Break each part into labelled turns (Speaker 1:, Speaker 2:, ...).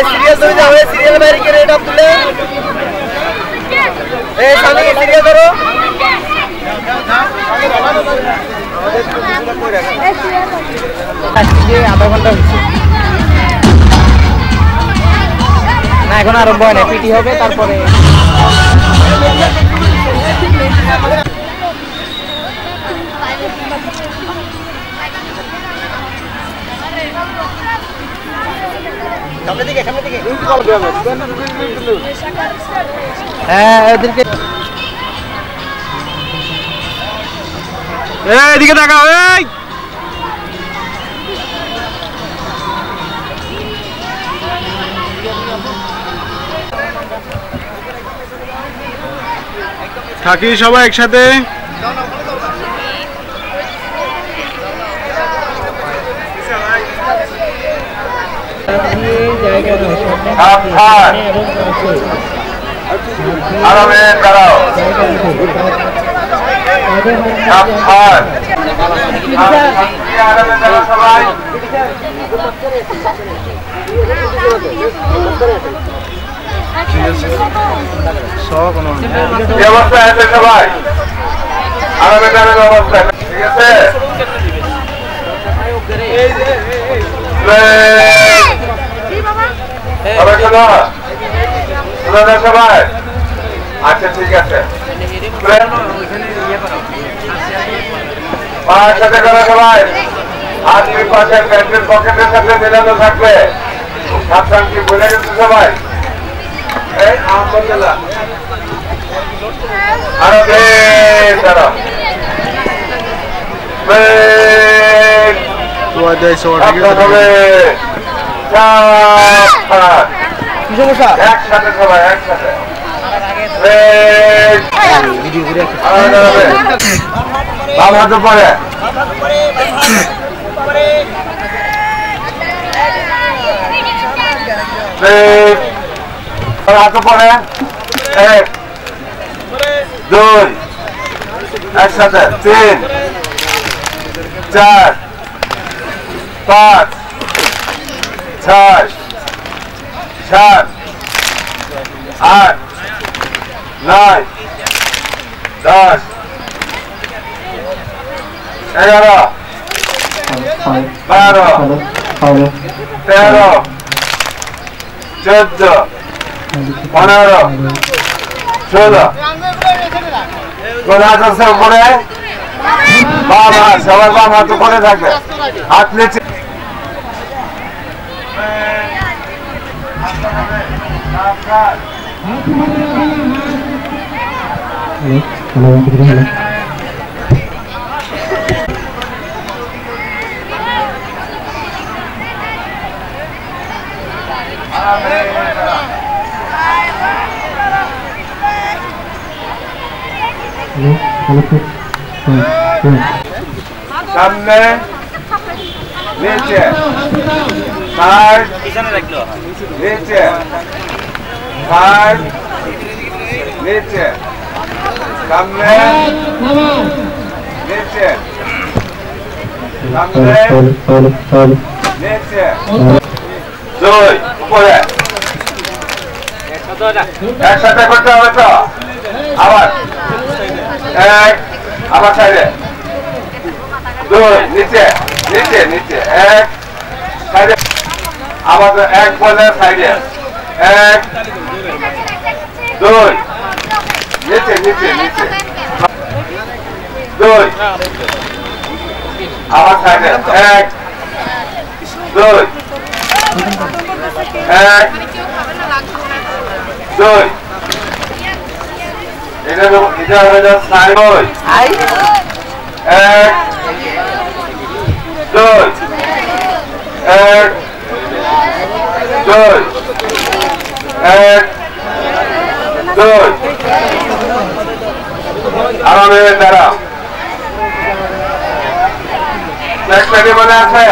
Speaker 1: Serious হয়ে যাবে serial বাইরে কে রেড আপ দিলে এই সামনে সিরিয়াল করো আজকে আধা ঘন্টা হচ্ছে না এখন আরম্ভ হয় না পিটি হবে তারপরে হ্যাঁ এদেরকে এদিকে তাকাও এই
Speaker 2: থাকি সবাই একসাথে
Speaker 3: আরামে দাঁড়াও আরামে দাঁড়াও সবাই কি অবস্থা আছে সবাই আরামে দাঁড়ানো অবস্থা ঠিক আছে সবাই শোনো শোনো না সবাই আচ্ছা ঠিক আছে পায়ের সাথে করো সবাই হাত দুই পাশের প্যান্টের পকেটের সাথে মেলানো থাকবে সাবধান কি বলে গেছে সবাই এই আলহামদুলিল্লাহ আরো বেশ দাঁড়াও একসাথে সবাই একসাথে বাম হাতে পরে হাতে পরে এক দুই একসাথে তিন চার পাঁচ ছয় সাত আট নয় 10 11 12 13 14 15 16 কোন হাত আছে উপরে বাম হাত সবার বাম হাত উপরে থাকবে হাত নিচে সামনে নিচে সাইড নিচে সাইড নিচে সামনে নিচে সামনে নিচে দুই উপরে একসাথে করতে হবে তো আবার এক আবার সাইডে দুই নিচে নিচে নিচে এক সাইডে আবার এক বলে সাইডে এক দুই নিচে নিচে নিচে দুই আবার সাইডে এক দুই এক দুই এটা হয়ে যাচ্ছে সাইড এক দুই এক দুই এক দুই আরামে দাঁড়া একটা মনে আছে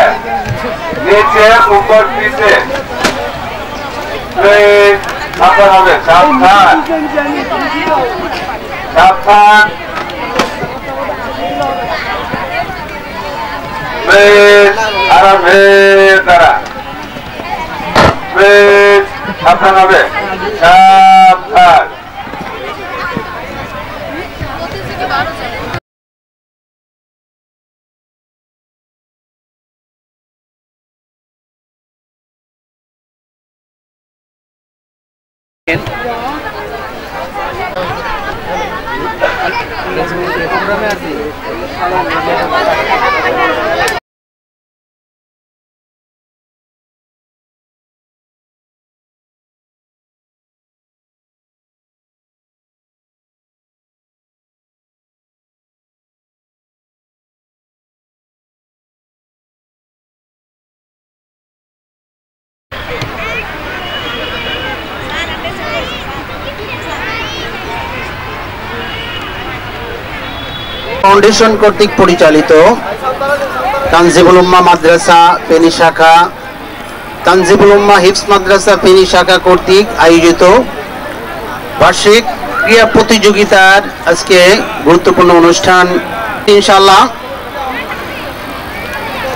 Speaker 3: নিচে উপর পিছে সাবধান হবে সাবধান সাবধান আরামে তারা সাবধান হবে, সাবধান।
Speaker 4: ফাউন্ডেশন কর্তৃক পরিচালিত তানজিবুল উম্মাহ মাদ্রাসা ফেনী শাখা, তানজিবুল উম্মাহ হিফজ মাদ্রাসা ফেনী শাখা কর্তৃক আয়োজিত বার্ষিক ক্রীড়া প্রতিযোগিতার আজকে গুরুত্বপূর্ণ অনুষ্ঠান। ইনশাআল্লাহ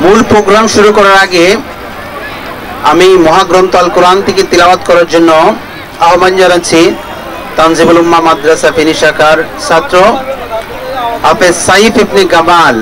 Speaker 4: মূল প্রোগ্রাম শুরু করার আগে আমি মহাগ্রন্থ আল কোরআন থেকে তিলাওয়াত করার জন্য আহ্বান জানাচ্ছি তানজিবুল উম্মাহ মাদ্রাসা ফেনী শাখার ছাত্র হাফেজ সাইফ ইবনে কামাল।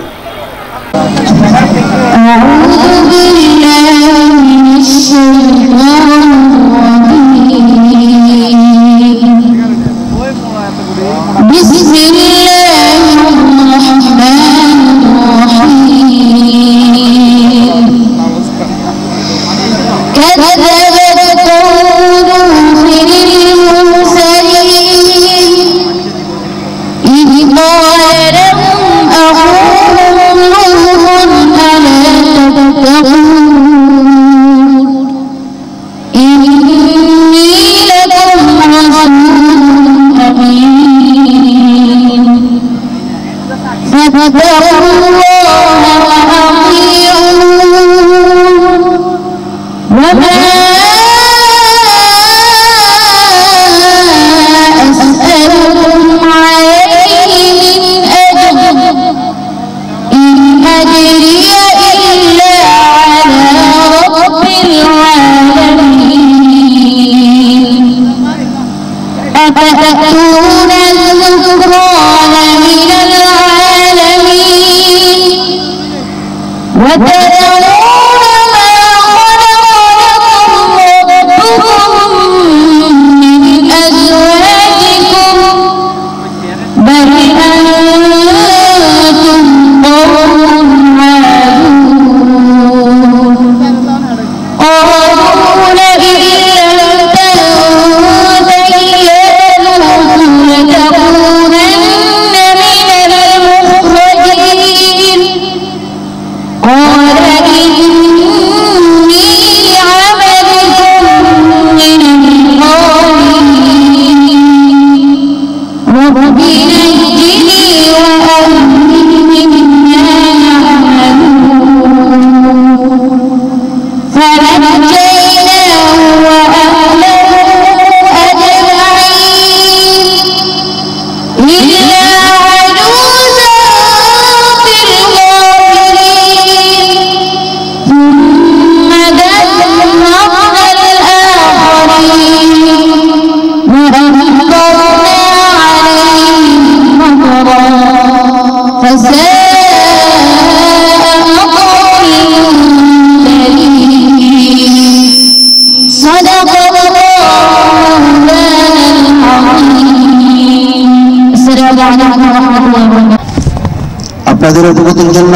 Speaker 4: আপনাদের অবগতির জন্য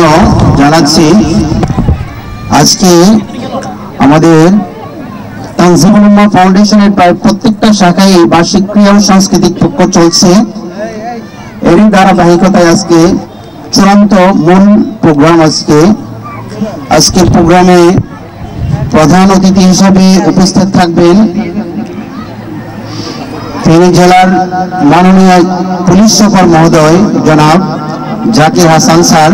Speaker 4: জানাচ্ছি আজকে আমাদের তানজিবুল উম্মাহ ফাউন্ডেশনের প্রায় প্রত্যেকটা শাখায় বার্ষিক ক্রীড়া ও সাংস্কৃতিক পক্ষ চলছে। এরই ধারাবাহিকতায় আজকে চূড়ান্ত মূল প্রোগ্রাম। আজকের প্রোগ্রামে প্রধান অতিথি হিসাবে উপস্থিত থাকবেন ফেনী জেলার মাননীয় পুলিশ সুপার মহোদয় জনাব জাকির হাসান স্যার।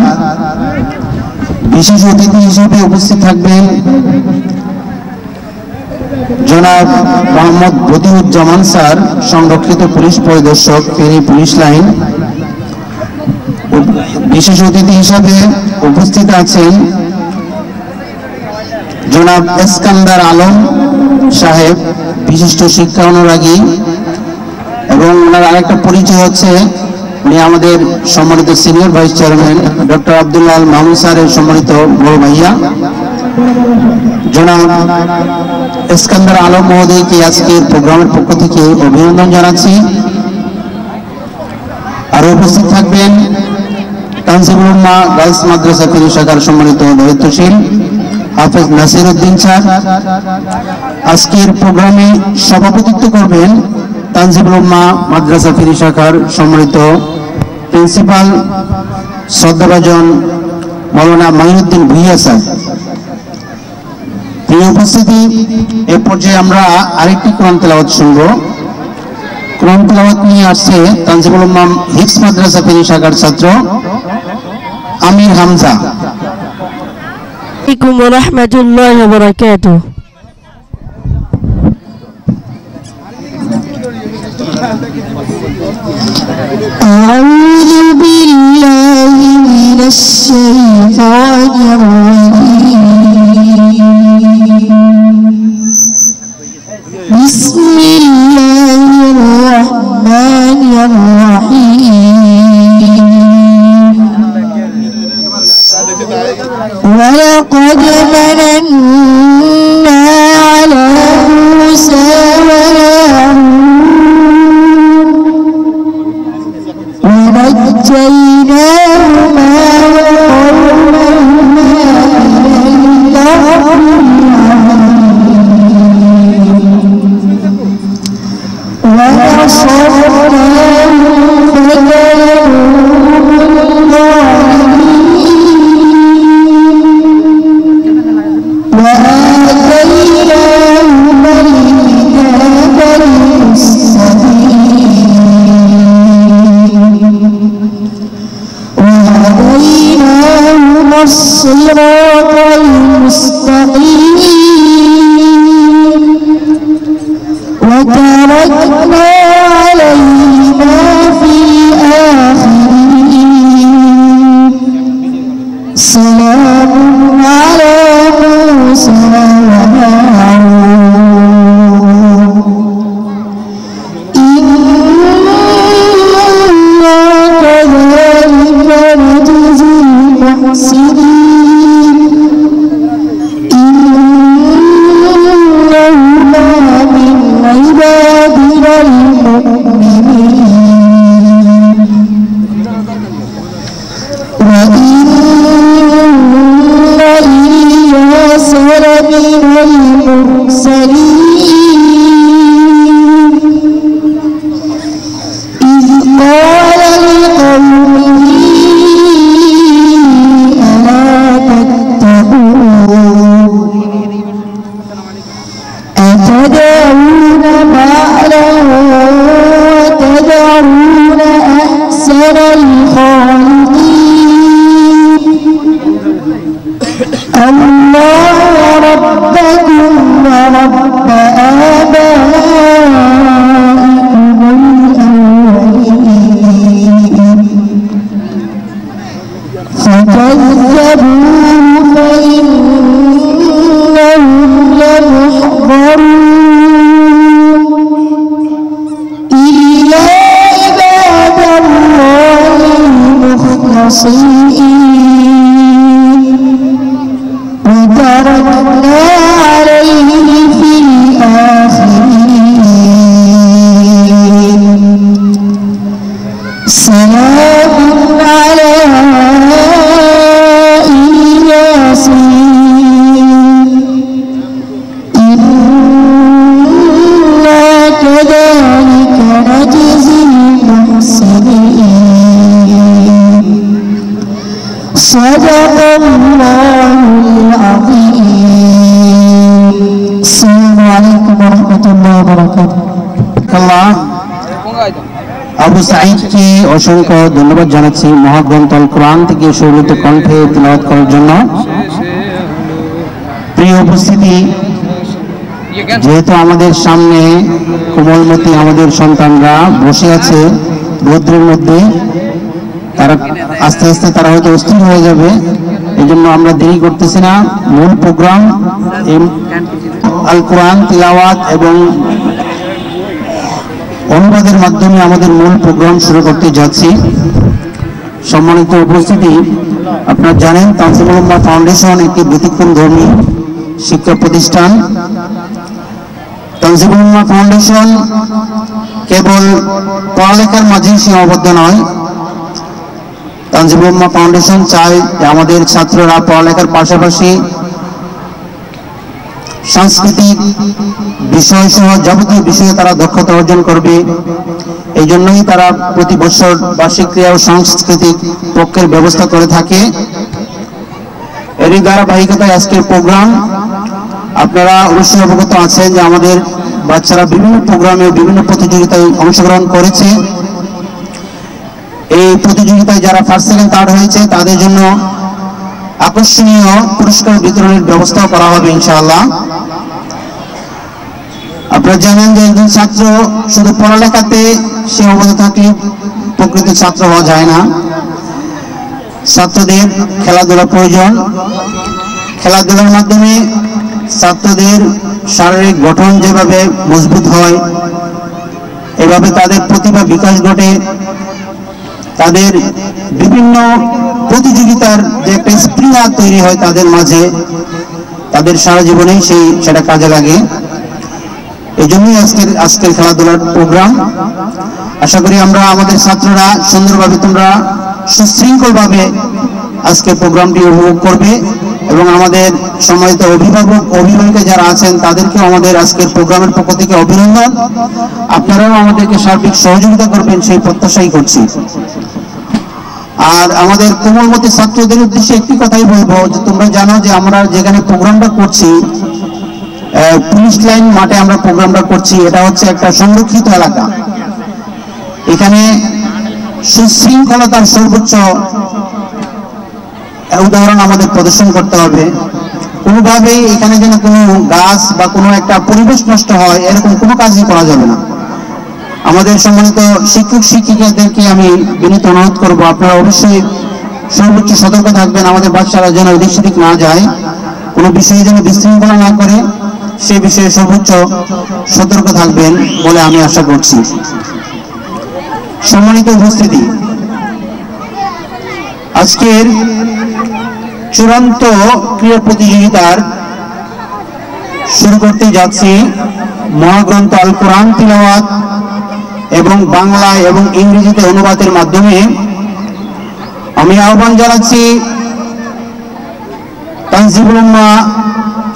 Speaker 4: বিশেষ অতিথি হিসেবে উপস্থিত থাকবেন জনাব মোহাম্মদ বদিউজ্জামান স্যার, সংরক্ষিত পুলিশ পরিদর্শক ফেনী পুলিশ লাইন। বিশেষ অতিথি হিসাবে উপস্থিত আছেন জনাব ইস্কান্দার আলম সাহেব, বিশিষ্ট শিক্ষা অনুরাগী, এবং ওনার আরেকটা পরিচয় হচ্ছে উনি আমাদের সম্মানিত senior vice chairman doctor Abdullah Al Mahmud স্যারের সম্মানিত বড় ভাইয়া জনাব ইস্কান্দার আলম মহোদয়কে আজকের প্রোগ্রামের পক্ষ থেকে অভিনন্দন জানাচ্ছি। আর উপস্থিত থাকবেন তানজিমুল উম্মাহ গার্লস মাদ্রাসা ফেনী শাখার সম্মানিত দায়িত্বশীল হাফেজ নাসির উদ্দিন স্যার। আজকের প্রোগ্রামে সভাপতিত্ব করবেন তানজিমুল উম্মাহ মাদ্রাসা ফেনী শাখার সম্মানিত প্রিন্সিপাল শ্রদ্ধাভাজন মাওলানা মাইনুদ্দিন ভুইয়া স্যার। প্রিয় উপস্থিতি, এ পর্যায়ে আমরা আরেকটি কোরআন তেলাওয়াত শুনব। কোরআন তেলাওয়াত নিয়ে আসছে তানজিমুল উম্মাহ হিফজ মাদ্রাসা ফেনী শাখার ছাত্র আমির হামজা।
Speaker 5: عليكم ورحمة الله وبركاته. أعوذ بالله من الشيطان الرجيم. بسم الله الرحمن الرحيم. ولقد مننا على موسى وهارون ونجيناهما وقومهما من الكرب ونصرناهم فكانوا وآتيناهما الكتاب المستقيم وهديناهما الصراط المستقيم وتركنا عليهما في الآخرين. سلام على موسى وهارون إنا كذلك نجزي المحسنين إنهما من عبادنا المؤمنين وإن إلياس لمن المرسلين إذ قال لقومه ألا تتقون أتدعون بعلا وتدعون أحسن الخالقين الله ربكم ورب آبائكم الأولين فكذبوه فإنهم لمحضرون إلا عباد الله المخلصين وتركنا عليه في الآخرين. سلام على ياسين إنا كذلك نجزي المحسنين. صدق الله العظيم. السلام عليكم ورحمة الله وبركاته.
Speaker 4: আবু সাঈদকে অসংখ্য ধন্যবাদ জানাচ্ছি মহাগ্রন্থ আল কোরআন থেকে সুরলিত কণ্ঠে তিলাওয়াত করার জন্য। প্রিয় উপস্থিতি, যেহেতু আমাদের সামনে কোমলমতি আমাদের সন্তানরা বসে আছে রৌদ্রের মধ্যে, তারা আস্তে আস্তে তারা হয়তো অস্থির হয়ে যাবে, এই জন্য আমরা দেরি করতেছি না। মূল প্রোগ্রাম আল কোরআন তিলাওয়াত এবং অনুবাদের মাধ্যমে আমাদের মূল প্রোগ্রাম শুরু করতে যাচ্ছি। সম্মানিত উপস্থিতি, আপনারা জানেন তানজিমুল উম্মাহ ফাউন্ডেশন একটি ব্যতিক্রমধর্মী শিক্ষা প্রতিষ্ঠান। তানজিমুল উম্মাহ ফাউন্ডেশন কেবল পড়ালেখার মাঝেই সীমাবদ্ধ নয়। তানজিমুল উম্মাহ ফাউন্ডেশন চায় যে আমাদের ছাত্ররা পড়ালেখার পাশাপাশি সাংস্কৃতিক বিষয় সহ যাবতীয় বিষয়ে তারা দক্ষতা অর্জন করবে। এই জন্যই তারা প্রতি বছর বার্ষিক ক্রীড়া ও সাংস্কৃতিক পক্ষের ব্যবস্থা করে থাকে। এরই ধারাবাহিকতায় আজকের প্রোগ্রাম। আপনারা অবশ্যই অবগত আছেন যে আমাদের বাচ্চারা বিভিন্ন প্রোগ্রামে বিভিন্ন প্রতিযোগিতায় অংশগ্রহণ করেছে। এই প্রতিযোগিতায় যারা ফার্স্ট সেকেন্ড থার্ড হয়েছে তাদের জন্য আকর্ষণীয় পুরস্কার বিতরণের ব্যবস্থা করা হবে ইনশাআল্লাহ। আপনারা জানেন যে একজন ছাত্র শুধু পড়ালেখাতে সীমাবদ্ধ থাকলে প্রকৃত ছাত্র হওয়া যায় না। ছাত্রদের খেলাধুলা প্রয়োজন। খেলাধুলার মাধ্যমে ছাত্রদের শারীরিক গঠন যেভাবে মজবুত হয়, এভাবে তাদের প্রতিভা বিকাশ ঘটে। তাদের বিভিন্ন প্রতিযোগিতার যে একটা স্পৃহা তৈরি হয় তাদের মাঝে, তাদের সারা জীবনেই সেটা কাজে লাগে। এই জন্যই আজকের খেলাধুলার প্রোগ্রাম। আশা করি আমরা আমাদের ছাত্ররা সুন্দরভাবে, তোমরা সুশৃঙ্খলভাবে আজকের প্রোগ্রামটি উপভোগ করবে এবং আমাদের সম্মানিত অভিভাবক যারা আছেন তাদেরকেও আমাদের আজকের প্রোগ্রামের পক্ষ থেকে অভিনন্দন। আপনারাও আমাদেরকে সার্বিক সহযোগিতা করবেন সেই প্রত্যাশাই করছি। আর আমাদের কোমলমতি ছাত্রদের উদ্দেশ্যে একটি কথাই বলবো যে তোমরা জানো যে আমরা যেখানে প্রোগ্রামটা করছি, পুলিশ লাইন মাঠে আমরা প্রোগ্রামটা করছি, এটা হচ্ছে একটা সংরক্ষিত এলাকা। এখানে সুশৃঙ্খলতার সর্বোচ্চ উদাহরণ আমাদের প্রদর্শন করতে হবে। কোনোভাবেই এখানে যেন কোনো গাছ বা কোনো একটা পরিবেশ নষ্ট হয় এরকম কোনো কাজই করা যাবে না। আমাদের সম্মানিত শিক্ষক শিক্ষিকাদেরকে আমি বিনীত অনুরোধ করবো, আপনারা অবশ্যই সর্বোচ্চ সতর্ক থাকবেন। আমাদের বাচ্চারা যেন এদিক সেদিক না যায়, কোনো বিষয়ে যেন বিশৃঙ্খলা না করে, সে বিষয়ে সর্বোচ্চ সতর্ক থাকবেন বলে আমি আশা করছি। সম্মানিত উপস্থিতি, আজকের চূড়ান্ত ক্রীড়া প্রতিযোগিতার শুরু করতে যাচ্ছি মহাগ্রন্থ আল কোরআন তিলাওয়াত এবং বাংলায় এবং ইংরেজিতে অনুবাদের মাধ্যমে। আমি আহ্বান জানাচ্ছি তানজিমুল উম্মাহ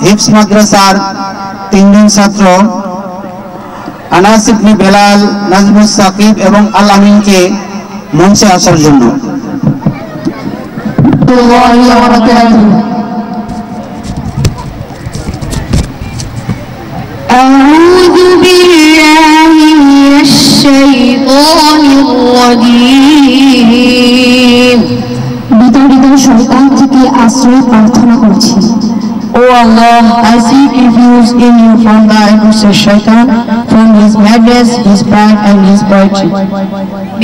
Speaker 4: হিফজ মাদ্রাসার 3 জন ছাত্র আনাস ইবনে বেলাল, নাজমুস সাকিব এবং আল আমিনকে মঞ্চে আসার জন্য।
Speaker 6: أعوذ بالله من الشيطان الرجيم বিতাড়িত শয়তান থেকে আশ্রয় প্রার্থনা করছি।
Speaker 7: O Allah, I seek refuge in you from the adversary Shaitan, from his madness, his pride and his poetry.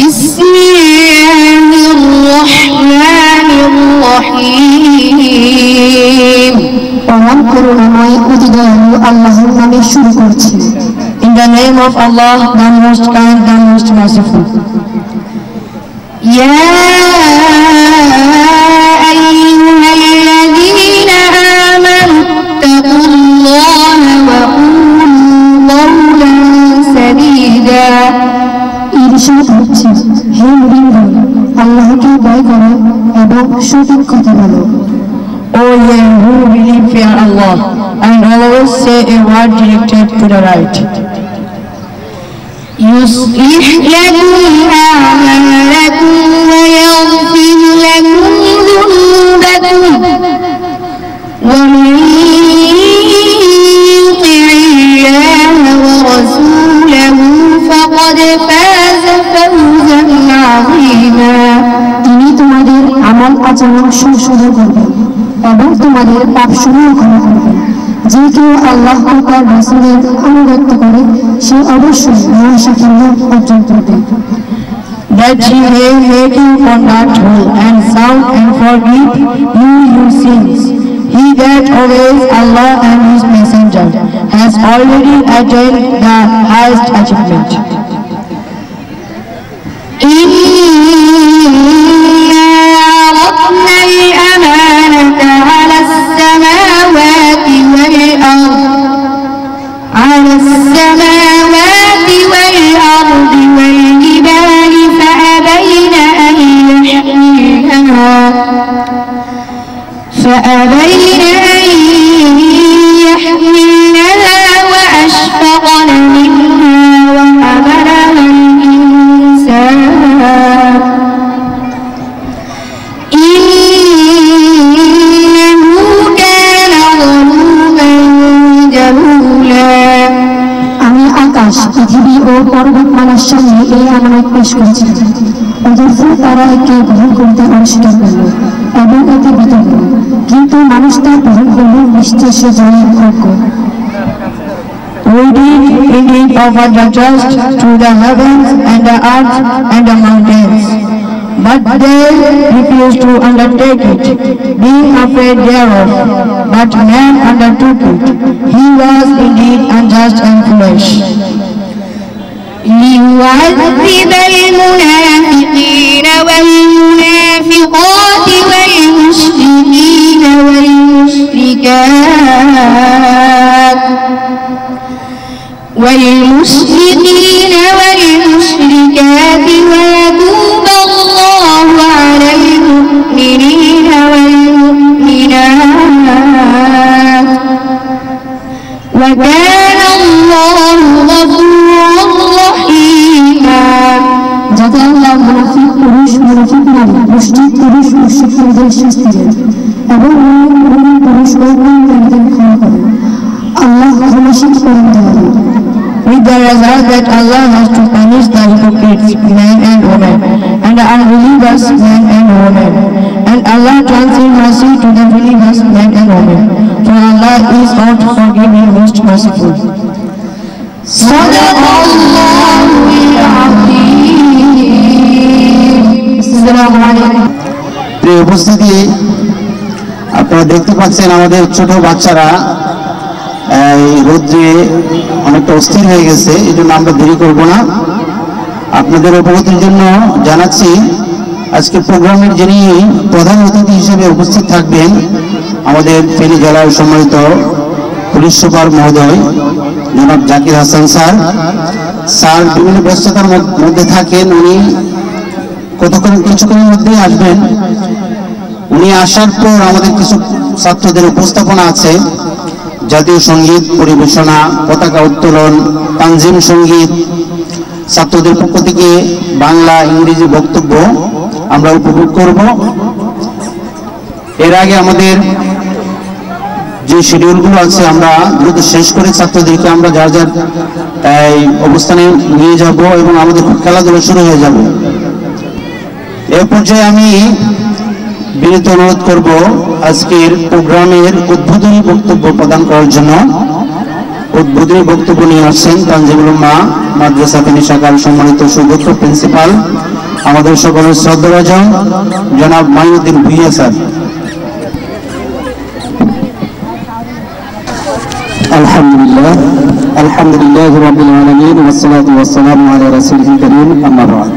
Speaker 6: Bismillahirrahmanirrahim.
Speaker 5: পরম করুণাময় অতি দয়ালু আল্লাহর নামে শুরু করছি।
Speaker 7: In the name of Allah, the most kind, the most merciful.
Speaker 6: يا أيها الذين آمنوا اتقوا الله وقولوا قولا سديدا.
Speaker 5: ঈর্ষাদ হচ্ছে, হে মুমিনগণ, আল্লাহকে ভয় করো এবং সঠিক কথা বলো।
Speaker 7: O ye who believe, fear Allah, and always say a word directed to the right.
Speaker 6: يصلح لكم أعمالكم ويغفر لكم ذنوبكم ومن يطع الله ورسوله فقد فاز فوزا عظيما.
Speaker 5: তিনি তোমাদের আমল আচরণ সংশোধন করবেন এবং তোমাদের পাপসমূহ ক্ষমা করবেন। যে কেউ আল্লাহ ও তার রাসূলের আনুগত্য করে সে অবশ্যই মহাসাফল্য অর্জন করবে।
Speaker 7: That he may make you conduct whole and sound and forgive you your sins. He that obeys Allah and His Messenger has already attained the highest achievement.
Speaker 6: عرضنا الأمانة على السماوات والأرض والجبال فأبين أن يحملنها وأشفقن منها وحملها الإنسان إنه كان ظلوما جهولا
Speaker 5: আমি আকাশ পৃথিবী ও পর্বতমালার সামনে এই আমানত পেশ করছি অতঃপর তারা একে গ্রহণ করতে অস্বীকার করল এবং এতে বিতর্ক কিন্তু মানুষ তা গ্রহণ করল নিশ্চয় সে জয়ের যোগ্য
Speaker 7: We did indeed offer the trust to the heavens and the earth and the mountains, but they refused to undertake it, being afraid thereof. But man undertook it. He was indeed unjust and foolish.
Speaker 6: ليعذب المنافقين والمنافقات والمشركين والمشركات ويتوب الله على المؤمنين والمؤمنات وكان الله غفورا رحيما
Speaker 5: যাতে আল্লাহ মুনাফিক পুরুষ মুনাফিক নারী মুশরিক পুরুষ মুশরিক নারীদের শাস্তি দেন এবং মুমিন পুরুষ ও মুমিন নারীদের ক্ষমা করেন আল্লাহ ক্ষমাশীল পরম দয়ালু
Speaker 7: With the result that Allah has to punish the hypocrites, men and women, and the unbelievers, men and women. And Allah turns in mercy to the believers, men and women. For Allah is oft forgiving, most merciful.
Speaker 4: প্রিয় উপস্থিতি, আপনারা দেখতে পাচ্ছেন আমাদের ছোট বাচ্চারা এই রোদ্রে অনেকটা অস্থির হয়ে গেছে, এই জন্য আমরা দেরি করব না। আপনাদের অবগতির জন্য জানাচ্ছি আজকে প্রোগ্রামের যিনি প্রধান অতিথি হিসেবে উপস্থিত থাকবেন আমাদের ফেনী জেলার সম্মানিত পুলিশ সুপার মহোদয় জনাব জাকির হাসান স্যার বিভিন্ন ব্যস্ততার মধ্যে থাকেন। উনি কিছুক্ষণের মধ্যেই আসবেন। উনি আসার পর আমাদের কিছু ছাত্রদের উপস্থাপনা আছে, জাতীয় সঙ্গীত পরিবেশনা, পতাকা উত্তোলন, তানজিম সঙ্গীত, ছাত্রদের পক্ষ থেকে বাংলা ইংরেজি বক্তব্য আমরা উপভোগ করব। এর আগে আমাদের যে শিডিউলগুলো আছে আমরা দ্রুত শেষ করে ছাত্রদেরকে আমরা যার যার অবস্থানে নিয়ে যাব এবং আমাদের খেলাধুলা শুরু হয়ে যাবে। এ পর্যায়ে আমি বিনীত অনুরোধ করব আজকের প্রোগ্রামের উদ্বোধনী বক্তব্য প্রদান করার জন্য। উদ্বোধনী বক্তব্য নিয়ে আসছেন তানজিমুল উম্মাহ মাদ্রাসা ফেনী শাখার সম্মানিত সুদক্ষ প্রিন্সিপাল, আমাদের সকলের শ্রদ্ধাভাজন জনাব মাইনুদ্দিন ভুইয়া স্যার। আলহামদুলিল্লাহ রাব্বিল আলামিন ওয়াসসালাতু ওয়াসসালামু আলা রাসূলিল কারীম, আম্মা বা'দ।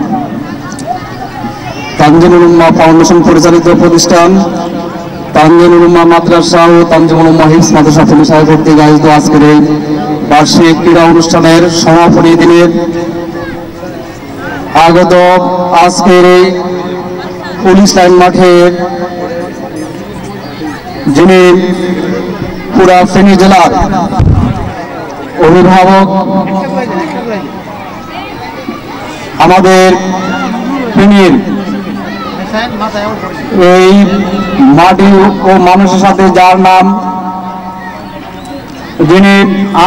Speaker 4: তানজিমুল উম্মাহ ফাউন্ডেশন পরিচালিত প্রতিষ্ঠান তানজিমুল উম্মাহ মাদ্রাসা ও তানজিমুল উম্মাহ হিফজ মাদ্রাসা ফেনী শাখা কর্তৃক আয়োজিত আজকের এই বার্ষিক ক্রীড়া অনুষ্ঠানের সমাপনী দিনের আগত আজকের এই পুলিশ লাইন মাঠে যিনি পুরা ফেনী জেলার অভিভাবক, আমাদের ফেনীর এই মাটি ও মানুষের সাথে যার নাম, যিনি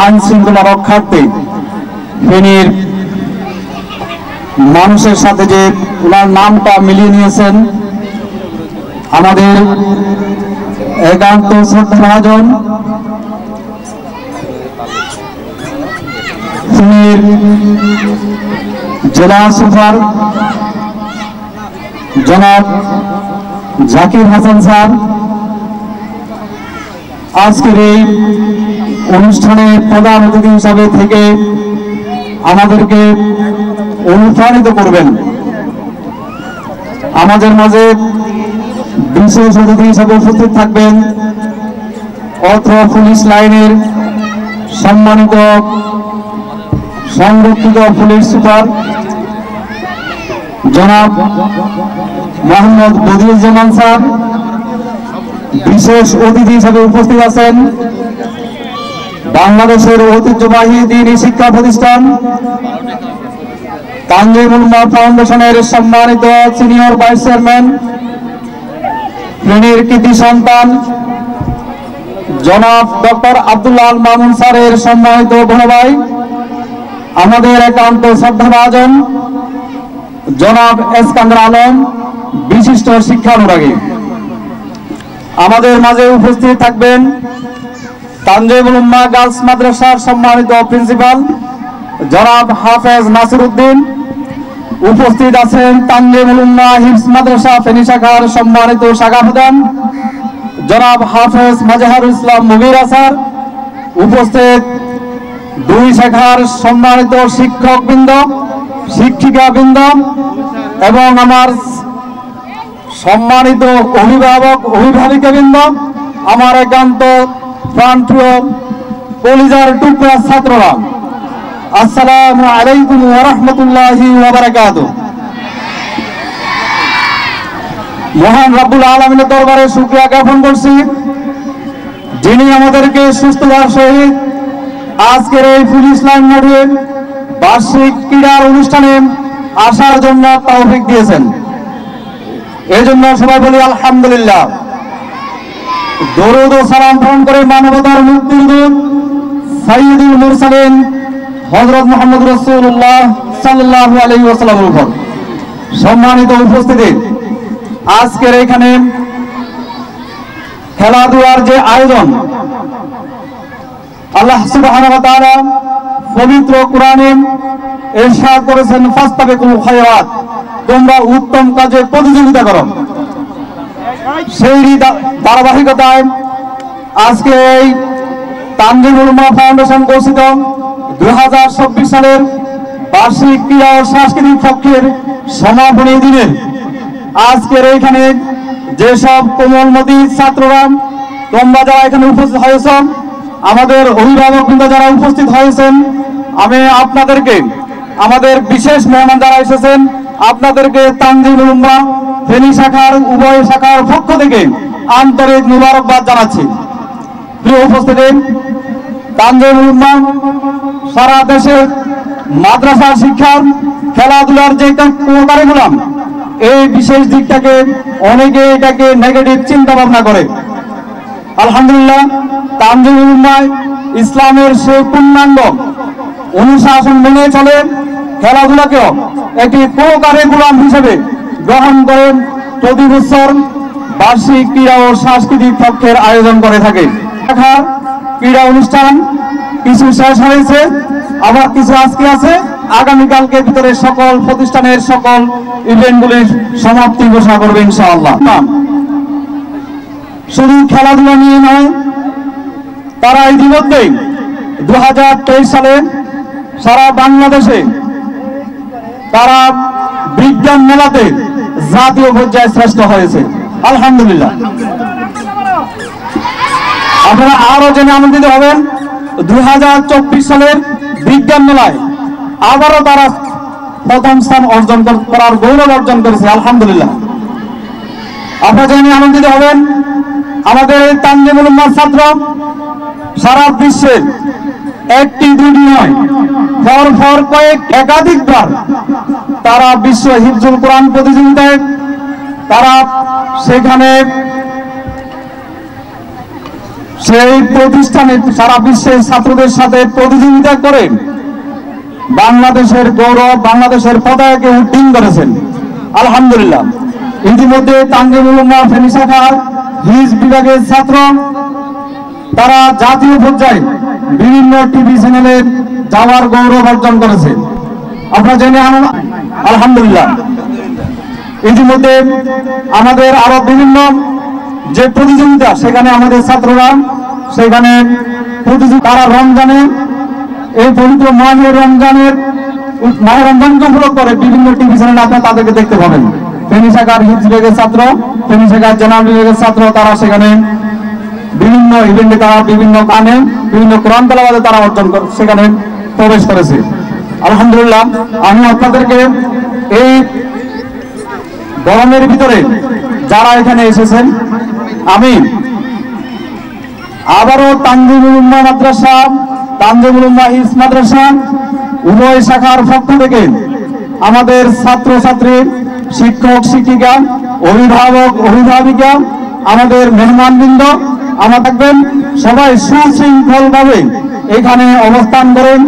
Speaker 4: আইন শৃঙ্খলা রক্ষার্থে ফেনীর মানুষের সাথে যে ওনার নামটা মিলিয়ে নিয়েছেন, আমাদের একান্ত শ্রদ্ধাভাজন ফেনীর জেলা সুপার জনাব জাকির হাসান স্যার,
Speaker 8: আজকের এই অনুষ্ঠানে প্রধান অতিথি হিসাবে থেকে আমাদেরকে অনুপ্রাণিত করবেন। আমাদের মাঝে বিশেষ অতিথি হিসাবে উপস্থিত থাকবেন অত্র পুলিশ লাইনের সম্মানিত সংরক্ষিত পুলিশ সুপার জনাব মোহাম্মদ বদিউজ্জামান স্যার। বিশেষ অতিথি হিসাবে উপস্থিত আছেন বাংলাদেশের ঐতিহ্যবাহী দ্বীনি শিক্ষা প্রতিষ্ঠান তানজিমুল উম্মাহ ফাউন্ডেশনের সম্মানিত সিনিয়র ভাইস চেয়ারম্যান, শ্রেণীর কৃতি সন্তান জনাব ডক্টর আব্দুল্লাহ আল মামুন স্যারের সম্মানিত বড় ভাই, আমাদের একান্ত শ্রদ্ধাভাজন জনাব এসকান্দার আলম, বিশিষ্ট শিক্ষানুরাগী। আমাদের মাঝে উপস্থিত থাকবেন তানজিমুল উম্মাহ গার্লস মাদ্রাসার সম্মানিত প্রিন্সিপাল জনাব হাফেজ নাসির উদ্দিন। উপস্থিত আছেন তানজিমুল উম্মাহ হিফজ মাদ্রাসা ফেনী শাখার সম্মানিত শাখা প্রধান জনাব হাফেজ মাজহারুল ইসলাম মুগিরা স্যার। উপস্থিত দুই শাখার সম্মানিত শিক্ষকবৃন্দ, শিক্ষিকাবৃন্দ এবং আমার সম্মানিত অভিভাবক অভিভাবিকাবৃন্দ, আমার একান্ত প্রাণপ্রিয় কলিজার টুকরা ছাত্ররা, আসসালামু আলাইকুম ওয়া রাহমাতুল্লাহি ওয়া বারাকাতুহু। মহান রব্বুল আলামিনের দরবারে শুকরিয়া জ্ঞাপন করছি, যিনি আমাদেরকে সুস্থতার সহিত আজকের এই পুলিশ লাইন মাঠে বার্ষিক ক্রীড়ার অনুষ্ঠানে আসার জন্য তৌফিক দিয়েছেন। এজন্য সবাই বলি আলহামদুলিল্লাহ। দরুদ ও সালাম প্রেরণ করে মানবতার মুক্তির দূত সাইয়্যিদুল মুরসালিন হযরত মুহাম্মদ রাসূলুল্লাহ সাল্লাল্লাহু আলাইহি ওয়াসাল্লামের উপর। সম্মানিত উপস্থিতি, আজকের এখানে খেলাধুলার যে আয়োজন, আল্লাহ সুবহানাহু ওয়া তাআলা পবিত্র কোরআনে ইরশাদ করেছেন ফাস্তাবিকুল খায়রাত, তোমরা উত্তম কাজে প্রতিযোগিতা করো। সেই ধারাবাহিকতায় আজকে এই তানজিমুল উম্মাহ ফাউন্ডেশন ঘোষিত 2024 সালের বার্ষিক ক্রীড়া ও সাংস্কৃতিক পক্ষের সমাপনী দিনের আজকের এইখানে যেসব কোমলমতি ছাত্ররা তোমরা যারা এখানে উপস্থিত হয়েছ, আমাদের অভিভাবকবৃন্দ যারা উপস্থিত হয়েছেন, আমি আপনাদেরকে, আমাদের বিশেষ মেহমান যারা এসেছেন, আপনাদেরকে তানজিমুল উম্মাহ ফেনী শাখার উভয় শাখার পক্ষ থেকে আন্তরিক মুবারকবাদ জানাচ্ছি। প্রিয় উপস্থিতি, তানজিমুল উম্মাহ সারা দেশে মাদ্রাসা শিক্ষার খেলাধুলার যে কারিকুলাম, এই বিশেষ দিকটাকে অনেকে এটাকে নেগেটিভ চিন্তা ভাবনা করে। আলহামদুলিল্লাহ, তানজিমুল উম্মাহ ইসলামের সেই পূর্ণাঙ্গ অনুশাসন মেনে চলে খেলাধুলাকেও একটি কারিকুলাম হিসেবে গ্রহণ করে প্রতি বছর বার্ষিক ক্রীড়া ও সাংস্কৃতিক পক্ষের আয়োজন করে থাকে। ক্রীড়া অনুষ্ঠান কিছু শেষ হয়েছে, আবার কিছু আজকে আছে, আগামীকালকে ভিতরে সকল প্রতিষ্ঠানের সকল ইভেন্টগুলির সমাপ্তি ঘোষণা করবে ইনশাআল্লাহ। শুধু খেলাধুলা নিয়ে নয়, তারা ইতিমধ্যেই 2023 সালে সারা বাংলাদেশে তারা বিজ্ঞান মেলাতে জাতীয় পর্যায়ে শ্রেষ্ঠ হয়েছে। আলহামদুলিল্লাহ। আপনারা আরো জেনে আনন্দিত হবেন, 2024 সালের বিজ্ঞান মেলায় আবারও তারা প্রথম স্থান অর্জন করার গৌরব অর্জন করেছে। আলহামদুলিল্লাহ। আপনারা জেনে আনন্দিত হবেন, আমাদের এই তানজিমুল উম্মাহ ছাত্র সারা বিশ্বের একটি দুটি নয়, পর একাধিকবার তারা বিশ্ব হিফজুল কোরআন প্রতিযোগিতায় তারা সেখানে সেই প্রতিষ্ঠানে সারা বিশ্বের ছাত্রদের সাথে প্রতিযোগিতা করে বাংলাদেশের গৌরব, বাংলাদেশের পতাকাকে উড্ডীন করেছেন। আলহামদুলিল্লাহ। ইতিমধ্যে তানজিমুল উম্মাহ ফেনী শাখার হিজ বিভাগের ছাত্র তারা জাতীয় পর্যায়ে বিভিন্ন টিভি চ্যানেলে যাওয়ার গৌরব অর্জন করেছে। আপনারা জেনে আলহামদুলিল্লাহ। ইতিমধ্যে আমাদের আরো বিভিন্ন যে প্রতিযোগিতা, সেখানে আমাদের ছাত্ররা সেখানে তারা রমজানে এই পবিত্র মাহে রমজানকে উপলক্ষ করে বিভিন্ন টিভি চ্যানেলে আপনারা তাদেরকে দেখতে পাবেন। ফেনী শাখার হিজরি বিভাগের ছাত্র, ফেনী শাখার জেনারেল বিভাগের ছাত্র, তারা সেখানে বিভিন্ন ইভেন্টে তারা বিভিন্ন গানে বিভিন্ন কোরআন তেলাওয়াতে তারা সেখানে প্রবেশ করেছে। আলহামদুলিল্লাহ, আমি আপনাদেরকে এই গরমের ভিতরে যারা এখানে এসেছেন, আমি আবারও তানজিমুল উম্মাহ মাদ্রাসা, তানজিমুল উম্মাহ হিফজ মাদ্রাসা উভয় শাখার পক্ষ থেকে আমাদের ছাত্রছাত্রী, শিক্ষক শিক্ষিকা, অভিভাবক অভিভাবিকা, আমাদের মেহমানবৃন্দ আমার থাকবেন, সবাই সুশৃঙ্খলভাবে এখানে অবস্থান করেন।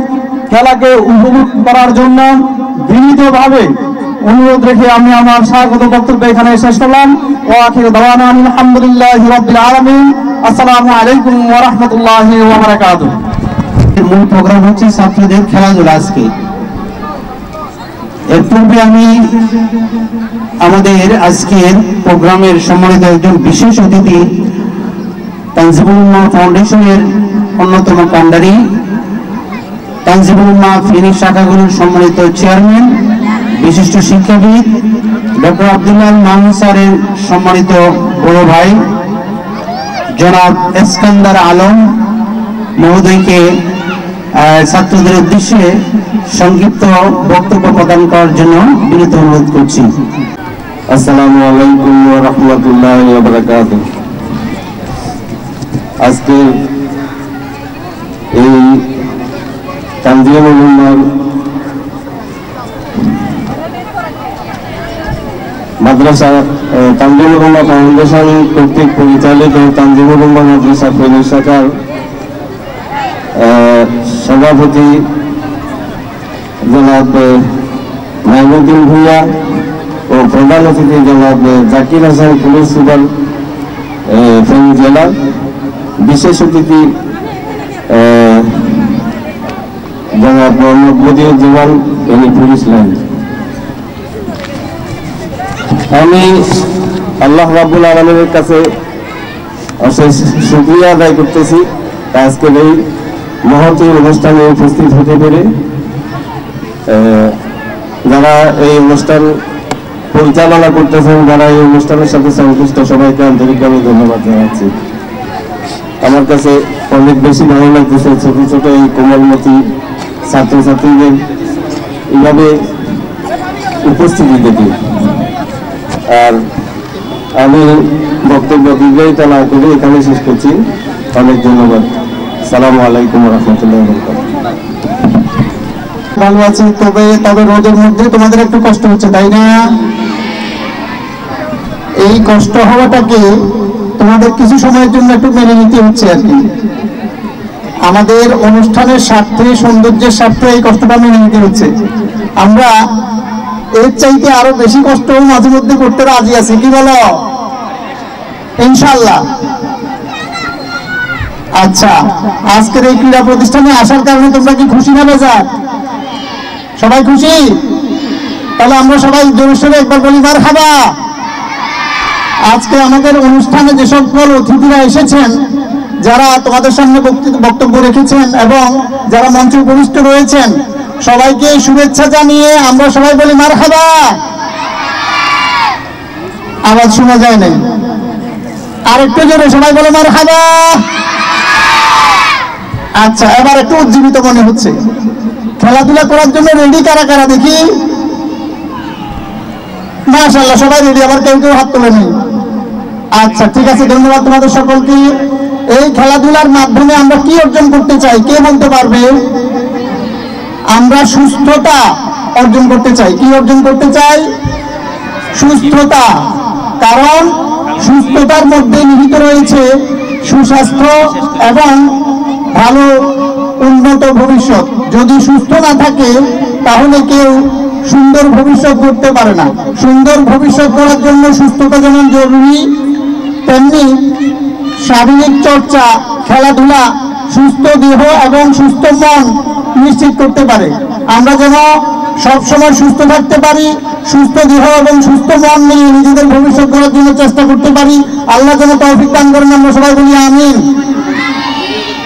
Speaker 8: খেলাকে উপভোগ করার জন্য বিনীতভাবে অনুরোধ রেখে আমি আমার স্বাগত বক্তব্য এখানে শেষ করলাম। ওয়া আখিরু দাওয়ানা আলহামদুলিল্লাহি রাব্বিল আলামিন। আসসালামু আলাইকুম ওয়া রাহমাতুল্লাহি ওয়া বারাকাতুহু।
Speaker 4: মূল প্রোগ্রাম হচ্ছে ছাত্রদের খেলাধুলা। আজকে এর পূর্বে আমি আমাদের আজকের প্রোগ্রামের সম্মানিত একজন বিশেষ অতিথি, তানজিমুল উম্মাহ ফাউন্ডেশনের অন্যতম কান্ডারি, তানজিমুল উম্মাহ ফেনী শাখাগুলোর সম্মানিত চেয়ারম্যান, বিশিষ্ট শিক্ষাবিদ ডক্টর আব্দুল্লাহ মামুন স্যারের সম্মানিত বড় ভাই জনাব এসকান্দার আলম মহোদয়কে ছাত্রদের উদ্দেশ্যে সংক্ষিপ্ত বক্তব্য প্রদান করার জন্য বিনীত অনুরোধ করছি।
Speaker 9: আসসালামু আলাইকুম ওয়া রাহমাতুল্লাহি ওয়া বারাকাতুহু। আজকে এই তানজিমুল উম্মাহ মাদ্রাসা, তানজিমুল উম্মাহ ফাউন্ডেশন কর্তৃক পরিচালিত তানজিমুল উম্মাহ মাদ্রাসা ফেনী শাখার সভাপতি জনাব মাইনুদ্দিন ভূঁইয়া ও প্রধান অতিথি জনাব জাকির হাসান, পুলিশ সুপার ফেনী জেলা, বিশেষ অতিথি জনাব মোহাম্মদ মদিউজ্জামান, ফেনী পুলিশ লাইন। আমি আল্লাহ রাব্বুল আলামিনের কাছে অশেষ শুকরিয়া আদায় করতেছি আজকের এই মহতী অনুষ্ঠানে উপস্থিত হতে পেরে। যারা এই অনুষ্ঠান পরিচালনা করতেছেন, যারা এই অনুষ্ঠানের সাথে সংশ্লিষ্ট, সবাইকে আন্তরিকভাবে ধন্যবাদ জানাচ্ছি। আমার কাছে অনেক বেশি ভালো লাগতেছে ছোট ছোট এই কোমলমতি ছাত্রছাত্রীদের এইভাবে উপস্থিতি দেখি। আর আমি বক্তব্য দীর্ঘায়িত না করে এখানে শেষ করছি। অনেক ধন্যবাদ। আসসালামু আলাইকুম ওয়া রাহমাতুল্লাহি ওয়া বারাকাতুহু।
Speaker 8: ভালো আছি, তবে রোদের মধ্যে তোমাদের একটু কষ্ট হচ্ছে, তাই না? এই কষ্ট হওয়াটাকে তোমাদের কিছু সময়ের জন্য একটু মেনে নিতে হচ্ছে আর কি। আমাদের অনুষ্ঠানের স্বার্থে, সৌন্দর্যের স্বার্থে এই কষ্টটা মেনে নিতে হচ্ছে। আমরা এর চাইতে আরো বেশি কষ্ট মাঝে মধ্যে করতে রাজি আছি, কি বলো? ইনশাআল্লাহ। আচ্ছা, আজকের এই ক্রীড়া প্রতিষ্ঠানে আসার কারণে তোমরা কি খুশি না বেজার? সবাই খুশি? তাহলে আমরা সবাই জোরে সোরে একবার বলি মারহাবা। আজকে আমাদের অনুষ্ঠানে যে সকল অতিথিরা এসেছেন, যারা তোমাদের সামনে বক্তব্য রেখেছেন এবং যারা মঞ্চে উপবিষ্ট রয়েছেন, সবাইকে শুভেচ্ছা জানিয়ে আমরা সবাই বলি মারহাবা। আওয়াজ শোনা যায় নাই, আরেকটু জোরে সবাই বলে মারহাবা। আচ্ছা, এবার একটু উজ্জীবিত মনে হচ্ছে। খেলাধুলা করার জন্য রেডি কারা কারা দেখি? মাশাআল্লাহ, সবাই রেডি, আবার কেউ কেউ হাত তোলেনি। আচ্ছা, ঠিক আছে, ধন্যবাদ তোমাদের সকলকে। এই খেলাধুলার মাধ্যমে আমরা কি অর্জন করতে চাই, কে বলতে পারবে? আমরা সুস্থতা অর্জন করতে চাই। কি অর্জন করতে চাই? সুস্থতা। কারণ সুস্থতার মধ্যে নিহিত রয়েছে সুস্বাস্থ্য এবং ভালো উন্নত ভবিষ্যৎ। যদি সুস্থ না থাকে তাহলে কেউ সুন্দর ভবিষ্যৎ করতে পারে না। সুন্দর ভবিষ্যৎ করার জন্য সুস্থতা যেমন জরুরি, তেমনি শারীরিক চর্চা, খেলাধুলা সুস্থ দেহ এবং সুস্থ মন নিশ্চিত করতে পারে। আমরা যেন সবসময় সুস্থ থাকতে পারি, সুস্থ দেহ এবং সুস্থ মন নিয়ে নিজেদের ভবিষ্যৎ গড়ার জন্য চেষ্টা করতে পারি। আল্লাহ যেন তৌফিক দান করেন, আমরা সবাই বলি আমিন।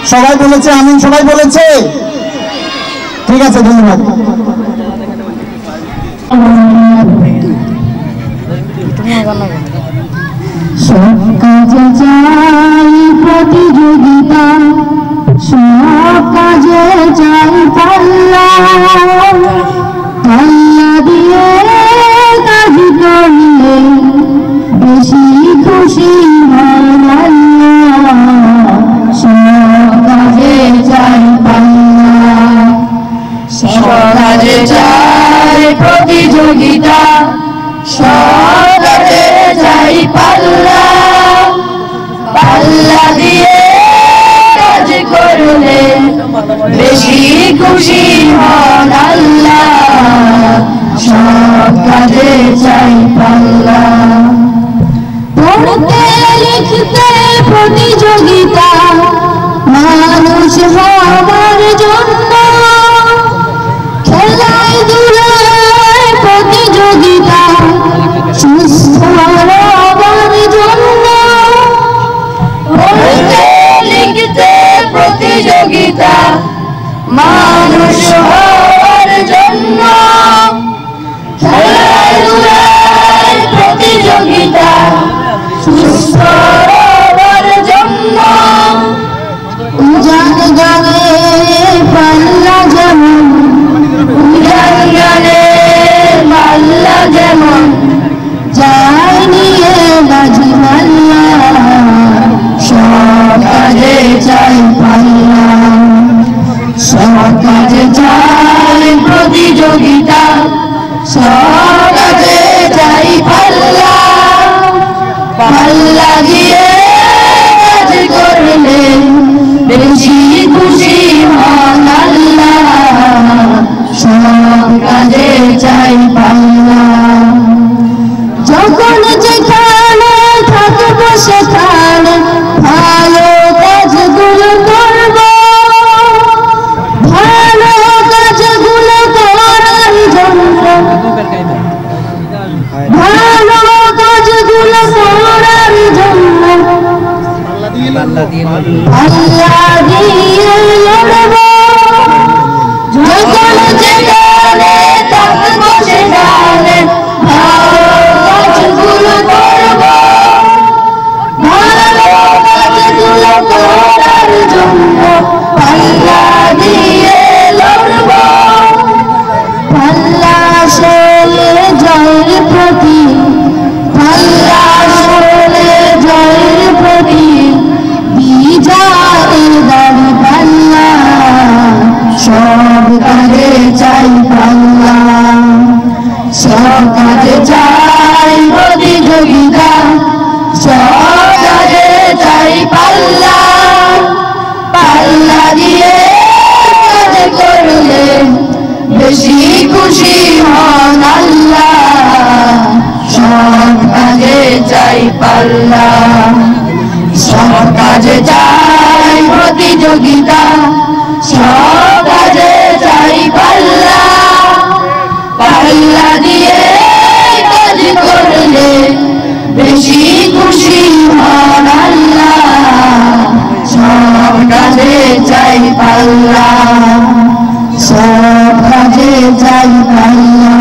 Speaker 8: সবাই বলেছে আমিন, সবাই বলেছে? ঠিক আছে, ধন্যবাদ।
Speaker 5: সব কাজে চাই প্রতিযোগিতা, সব কাজে চাই পাল্লা, পাল্লা দিয়ে কাজ করলে বেশি খুশি হন আল্লাহ। সব কাজে চাই পাল্লা, সব কাজে চাই প্রতিযোগিতা, সব কাজে চাই পাল্লা, পাল্লা দিয়ে কাজ করলে বেশি খুশি হন আল্লাহ। সব কাজে চাই পাল্লা, পড়তে লিখতে প্রতিযোগিতা, মানুষ হবার জন্য, খেলায় ধুলায় প্রতিযোগিতা, সুস্থ হবার জন্য। পড়তে লিখতে প্রতিযোগিতা, মানুষ হবার জন্য, খেলায় ধুলায় প্রতিযোগিতা, সুস্থ হবার জন্য। উজান গানে পাল্লা যেমন, উজান গানে পাল্লা যেমন, যায় নিয়ে বাজি মাল্লা। সব কাজে চাই পাল্লা, সব কাজে চাই প্রতিযোগিতা, সব কাজে চাই পাল্লা, পাল্লা দিয়ে কাজ করলে বেশি খুশি হন আল্লাহ। সব কাজে চাই পাল্লা, যখন যেখানে থাকবো সেখানে ভালো কাজগুলো করব, ভালো কাজগুলো করার জন্য, ভালো কাজগুলো করার জন্য আল্লাহ দিয়ে লড়ব। যখন যেখানে থাকবো সেখানে ভালো কাজগুলো করব, ভালো কাজগুলো করার জন্য আল্লাহ দিয়ে লড়ব। পাল্লা আসলে জয়ের প্রতি, পাল্লা আসলে জয়ের প্রতি, বিজয়ের দাড়ি পাল্লা। সব কাজে চাই পাল্লা, সব কাজে চাই প্রতিযোগিতা, সব কাজে চাই পাল্লা, পাল্লা দিয়ে কাজ করলে বেশি খুশি হন আল্লাহ। সব কাজে চাই পাল্লা, সব কাজে চাই প্রতিযোগিতা, সব কাজে চাই পাল্লা, পাল্লা দিয়ে কাজ করলে বেশি খুশি হন আল্লাহ। সব কাজে চাই পাল্লা, সব কাজে চাই পাল্লা,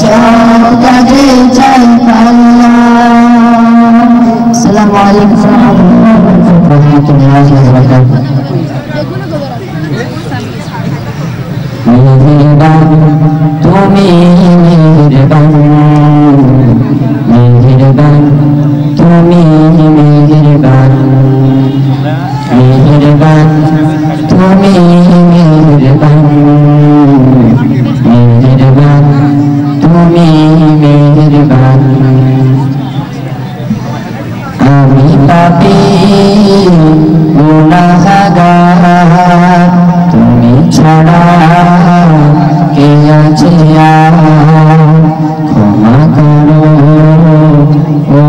Speaker 5: সব কাজে চাই পাল্লা। আসসালামু আলাইকুম ওয়া রাহমাতুল্লাহি ওয়া বারাকাতুহু। তুমি মেহেরবান, মেহেরবান, তুমি মেহেরবান, মেহেরবান, তুমি মেহেরবান, মেহেরবান, তুমি মেহেরবান। আমি পাপী গুনাহগার, তুমি ছাড়া কে আছে আর? ক্ষমা করো ও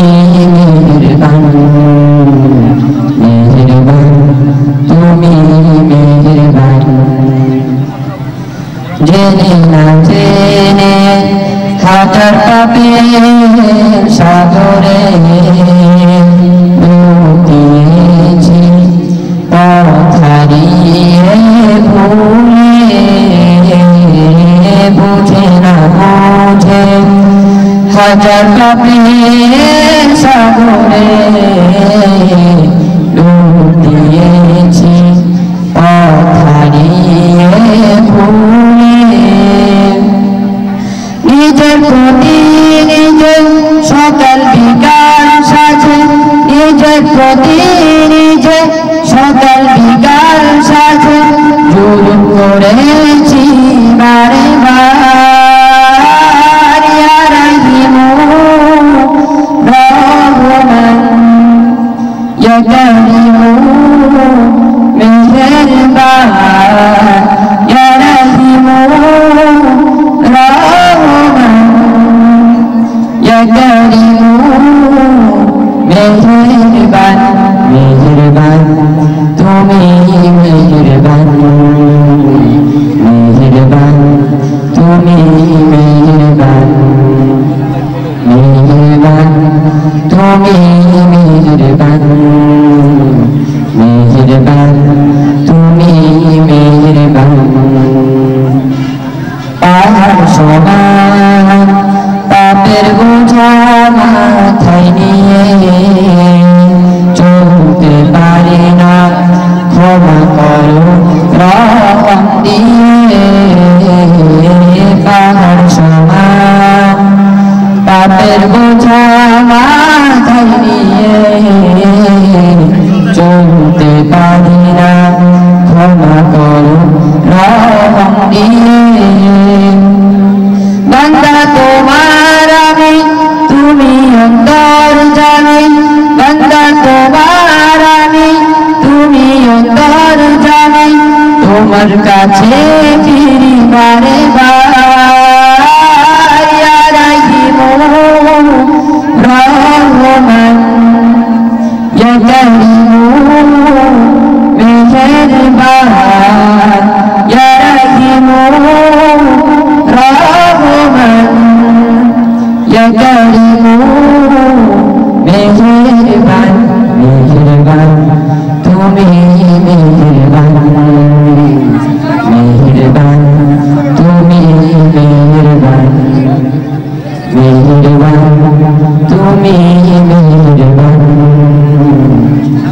Speaker 10: মেহেরবান মেহেরবান তুমি মেহেরবান জেনে না জেনে হাজার পাপের সাগরে দিয়েছি পথ হারিয়ে ভুলে বুঝে না বুঝে হাজার পাপের সাগরে দিয়েছি পথ হারিয়ে ভুলে নিজের প্রতি নিজের সকাল বিকাল সাজে নিজের প্রতি নিজের সকাল বিকাল সাজে জুলুম করেছি বারে বার ইয়া রাহিমু রহমান ইয়া কারিমু মেহেরবান ইয়া রাহিমু মেহেরবান মেহেরবান তুমি মেহেরবান মেহেরবান তুমি মেহেরবান মেহেরবান তুমি মেহেরবান মেহেরবান তুমি মেহেরবান পাহাড় সমান পাপের বোঝা মাথায় নিয়ে চলতে পারি না ক্ষমা করো রহম দিয়ে পাহাড় সমান পাপের বোঝা মাথায় নিয়ে চলতে পারি না ক্ষমা করো রহম দিয়ে বান্দা তোমার আমি তুমি অন্তর জানি বান্দা তোমার আমি তুমি অন্তর জানি তোমার কাছে ফিরি বারে বার ইয়া রাহিমু রহমান ইয়া কারিমু মেহেরবান ইয়া রাহিমু রহমান ইয়া কারিমু মেহেরবান মেহেরবান তুমি মেহেরবান মেহেরবান তুমি মেহেরবান মেহেরবান তুমি মেহেরবান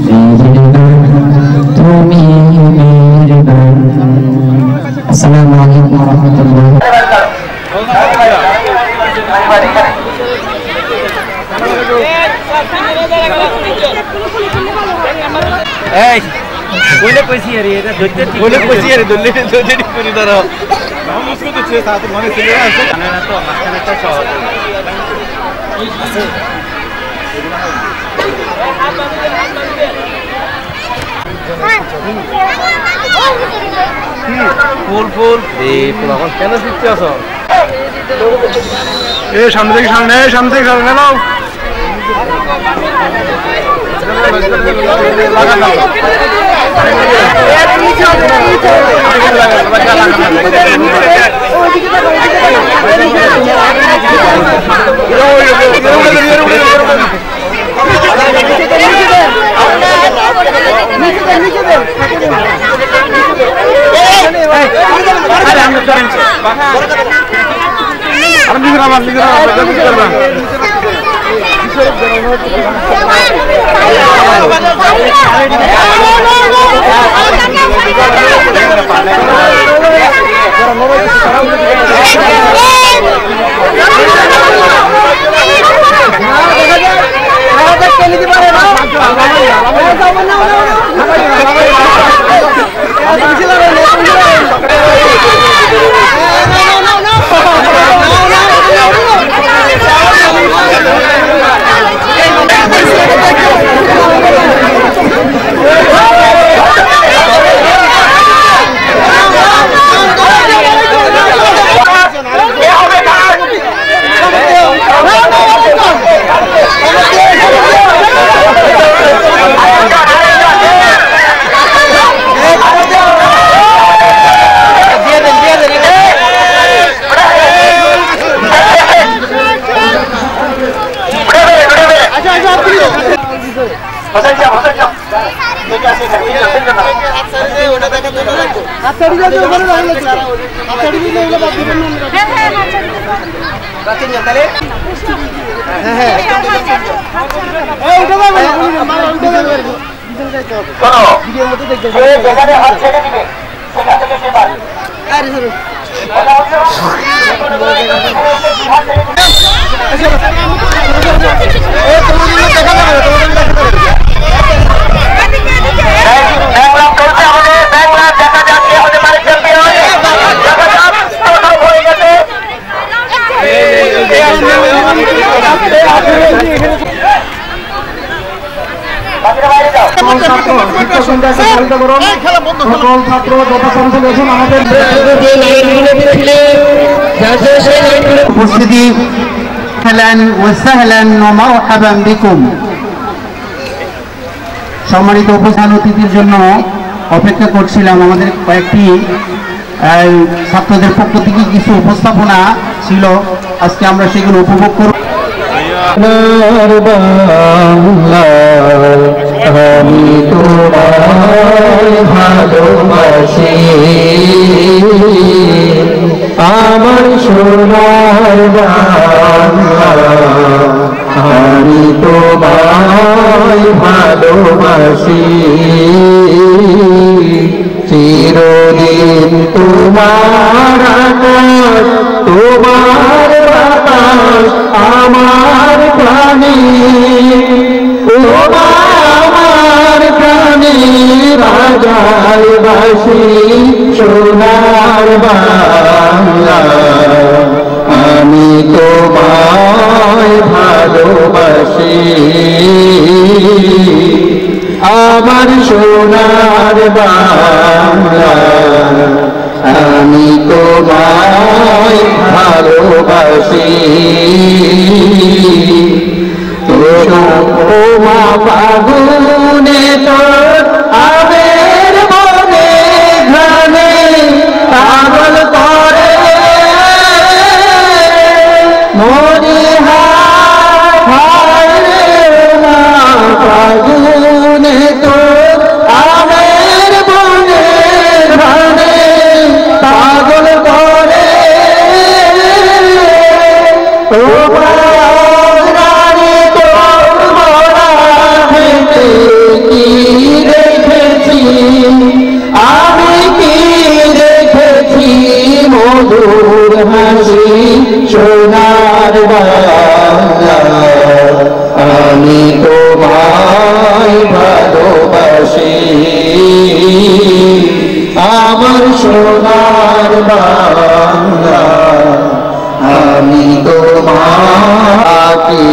Speaker 10: মেহেরবান তুমি মেহেরবান আসসালামু আলাইকুম ওয়া রাহমাতুল্লাহ
Speaker 1: এই কইলে কইছি আরে এটা ধরতে ঠিক কইলে কইছি আরে ধরলে ধরতে ঠিক করে দাও মুসকো তো ছে সাথে মনে ছিল আছে না তো মাঝখানে একটা সহজ আছে ফুল ফুল এই ফুল এখন কেন দিতে আছো
Speaker 2: এ সামনে থেকে সামনে নাও
Speaker 4: উপস্থিতি হেলেন ওয়াসাহলান ওয়া মারহাবান বিকুম। সম্মানিত উপস্থান অতিথির জন্য অপেক্ষা করছিলাম। আমাদের কয়েকটি ছাত্রদের পক্ষ থেকে কিছু উপস্থাপনা ছিল, আজকে আমরা সেগুলো উপভোগ করব।
Speaker 10: আমি তোমায় ভালোবাসি, আমার সোনার বাংলা, আমি তোমায় ভালোবাসি, চিরদিন তোমার আকাশ, তোমার বাতাস আমার প্রাণী, আমার প্রাণী রাজায় বাসি, সোনার বাংলা, আমি তোমায় ভালোবাসি, আমার সোনার বাংলা, আমি তোমায় ভালোবাসি, তোমা ফাগুনে তোর আবের মনে ঘানে পাগল করে মনে হায় মা ফাগুনে তোর আবের মনে ঘানে পাগল করে মধুর হাসি সোনার বাংলা, আমি তোমায় ভালোবাসি, আমার সোনার বাংলা, আমি তোমাকে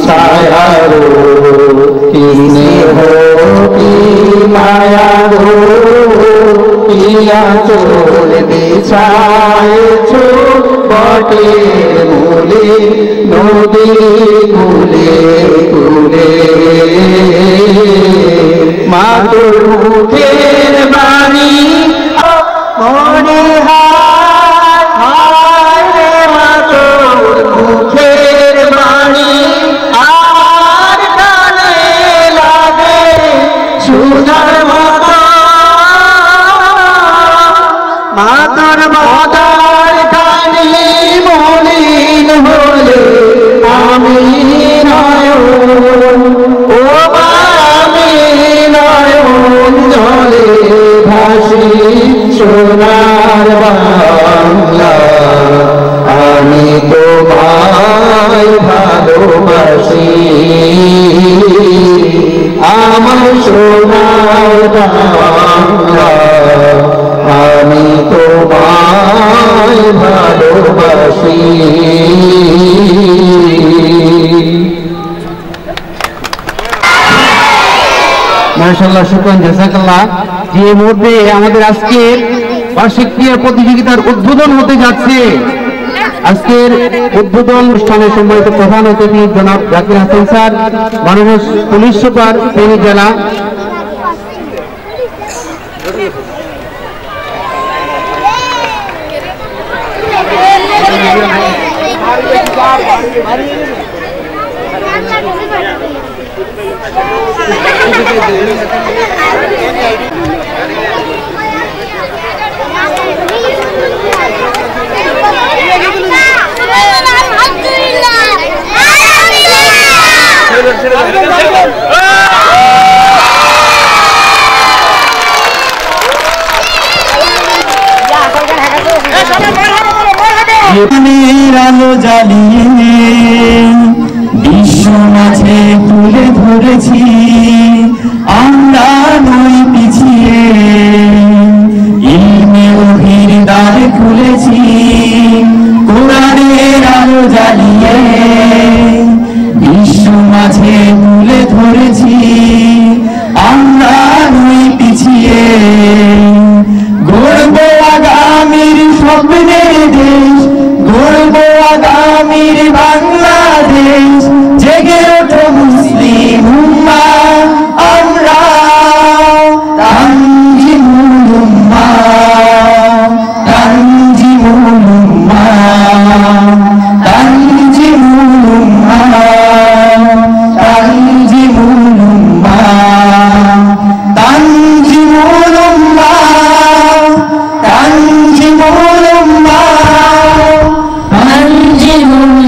Speaker 10: ছায়ারো কি স্নেহ কি মায়া গো, ইয়া চোর বিছায়েছো বটের মূলে নদী কুলে কুলে, মা তোর মুখের বাণী মনে হায় রে, মা তোর মুখের বাণী আমার কানে লাগে সুধার মতো, মাতার মাতার কানে মলিন হলে আমি নয়ন, ও আমি নয়ন জলে ভাসি, সোনার বাংলা, আমি তোমায় ভালোবাসি, আমার সোনার বাংলা, আমি তোমায় ভালোবাসি।
Speaker 4: মাশাআল্লাহ, শুকরান, জাযাকাল্লাহ। যে মুহূর্তে আমাদের আজকের বার্ষিক ক্রীড়া প্রতিযোগিতার উদ্বোধন হতে যাচ্ছে, আজকের উদ্বোধন অনুষ্ঠানে সম্মানিত প্রধান অতিথি জনাব জাকির হাসান স্যার, মাননীয় পুলিশ সুপার ফেনী জেলা,
Speaker 6: Thank you.
Speaker 10: আলো জ্বালিয়ে বিশ্ব মাঝে তুলে ধরেছি আমরা নই পিছিয়ে ইলমে ওহির দ্বার খুলেছি কোরআনের আলো জ্বালিয়ে বিশ্ব মাঝে তুলে ধরেছি আমরা নই পিছিয়ে গর্ব আগামীর স্বপ্নের দেশ গর্ব আগামীর বাংলাদেশ জেগে ওঠো মুসলিম উম্মাহ আমরা তানজিমুল উম্মাহ তানজিমুল উম্মাহ তানজিমুল উম্মাহ তানজিমুল উম্মাহ তানজিমুল উম্মাহ তানজিমুল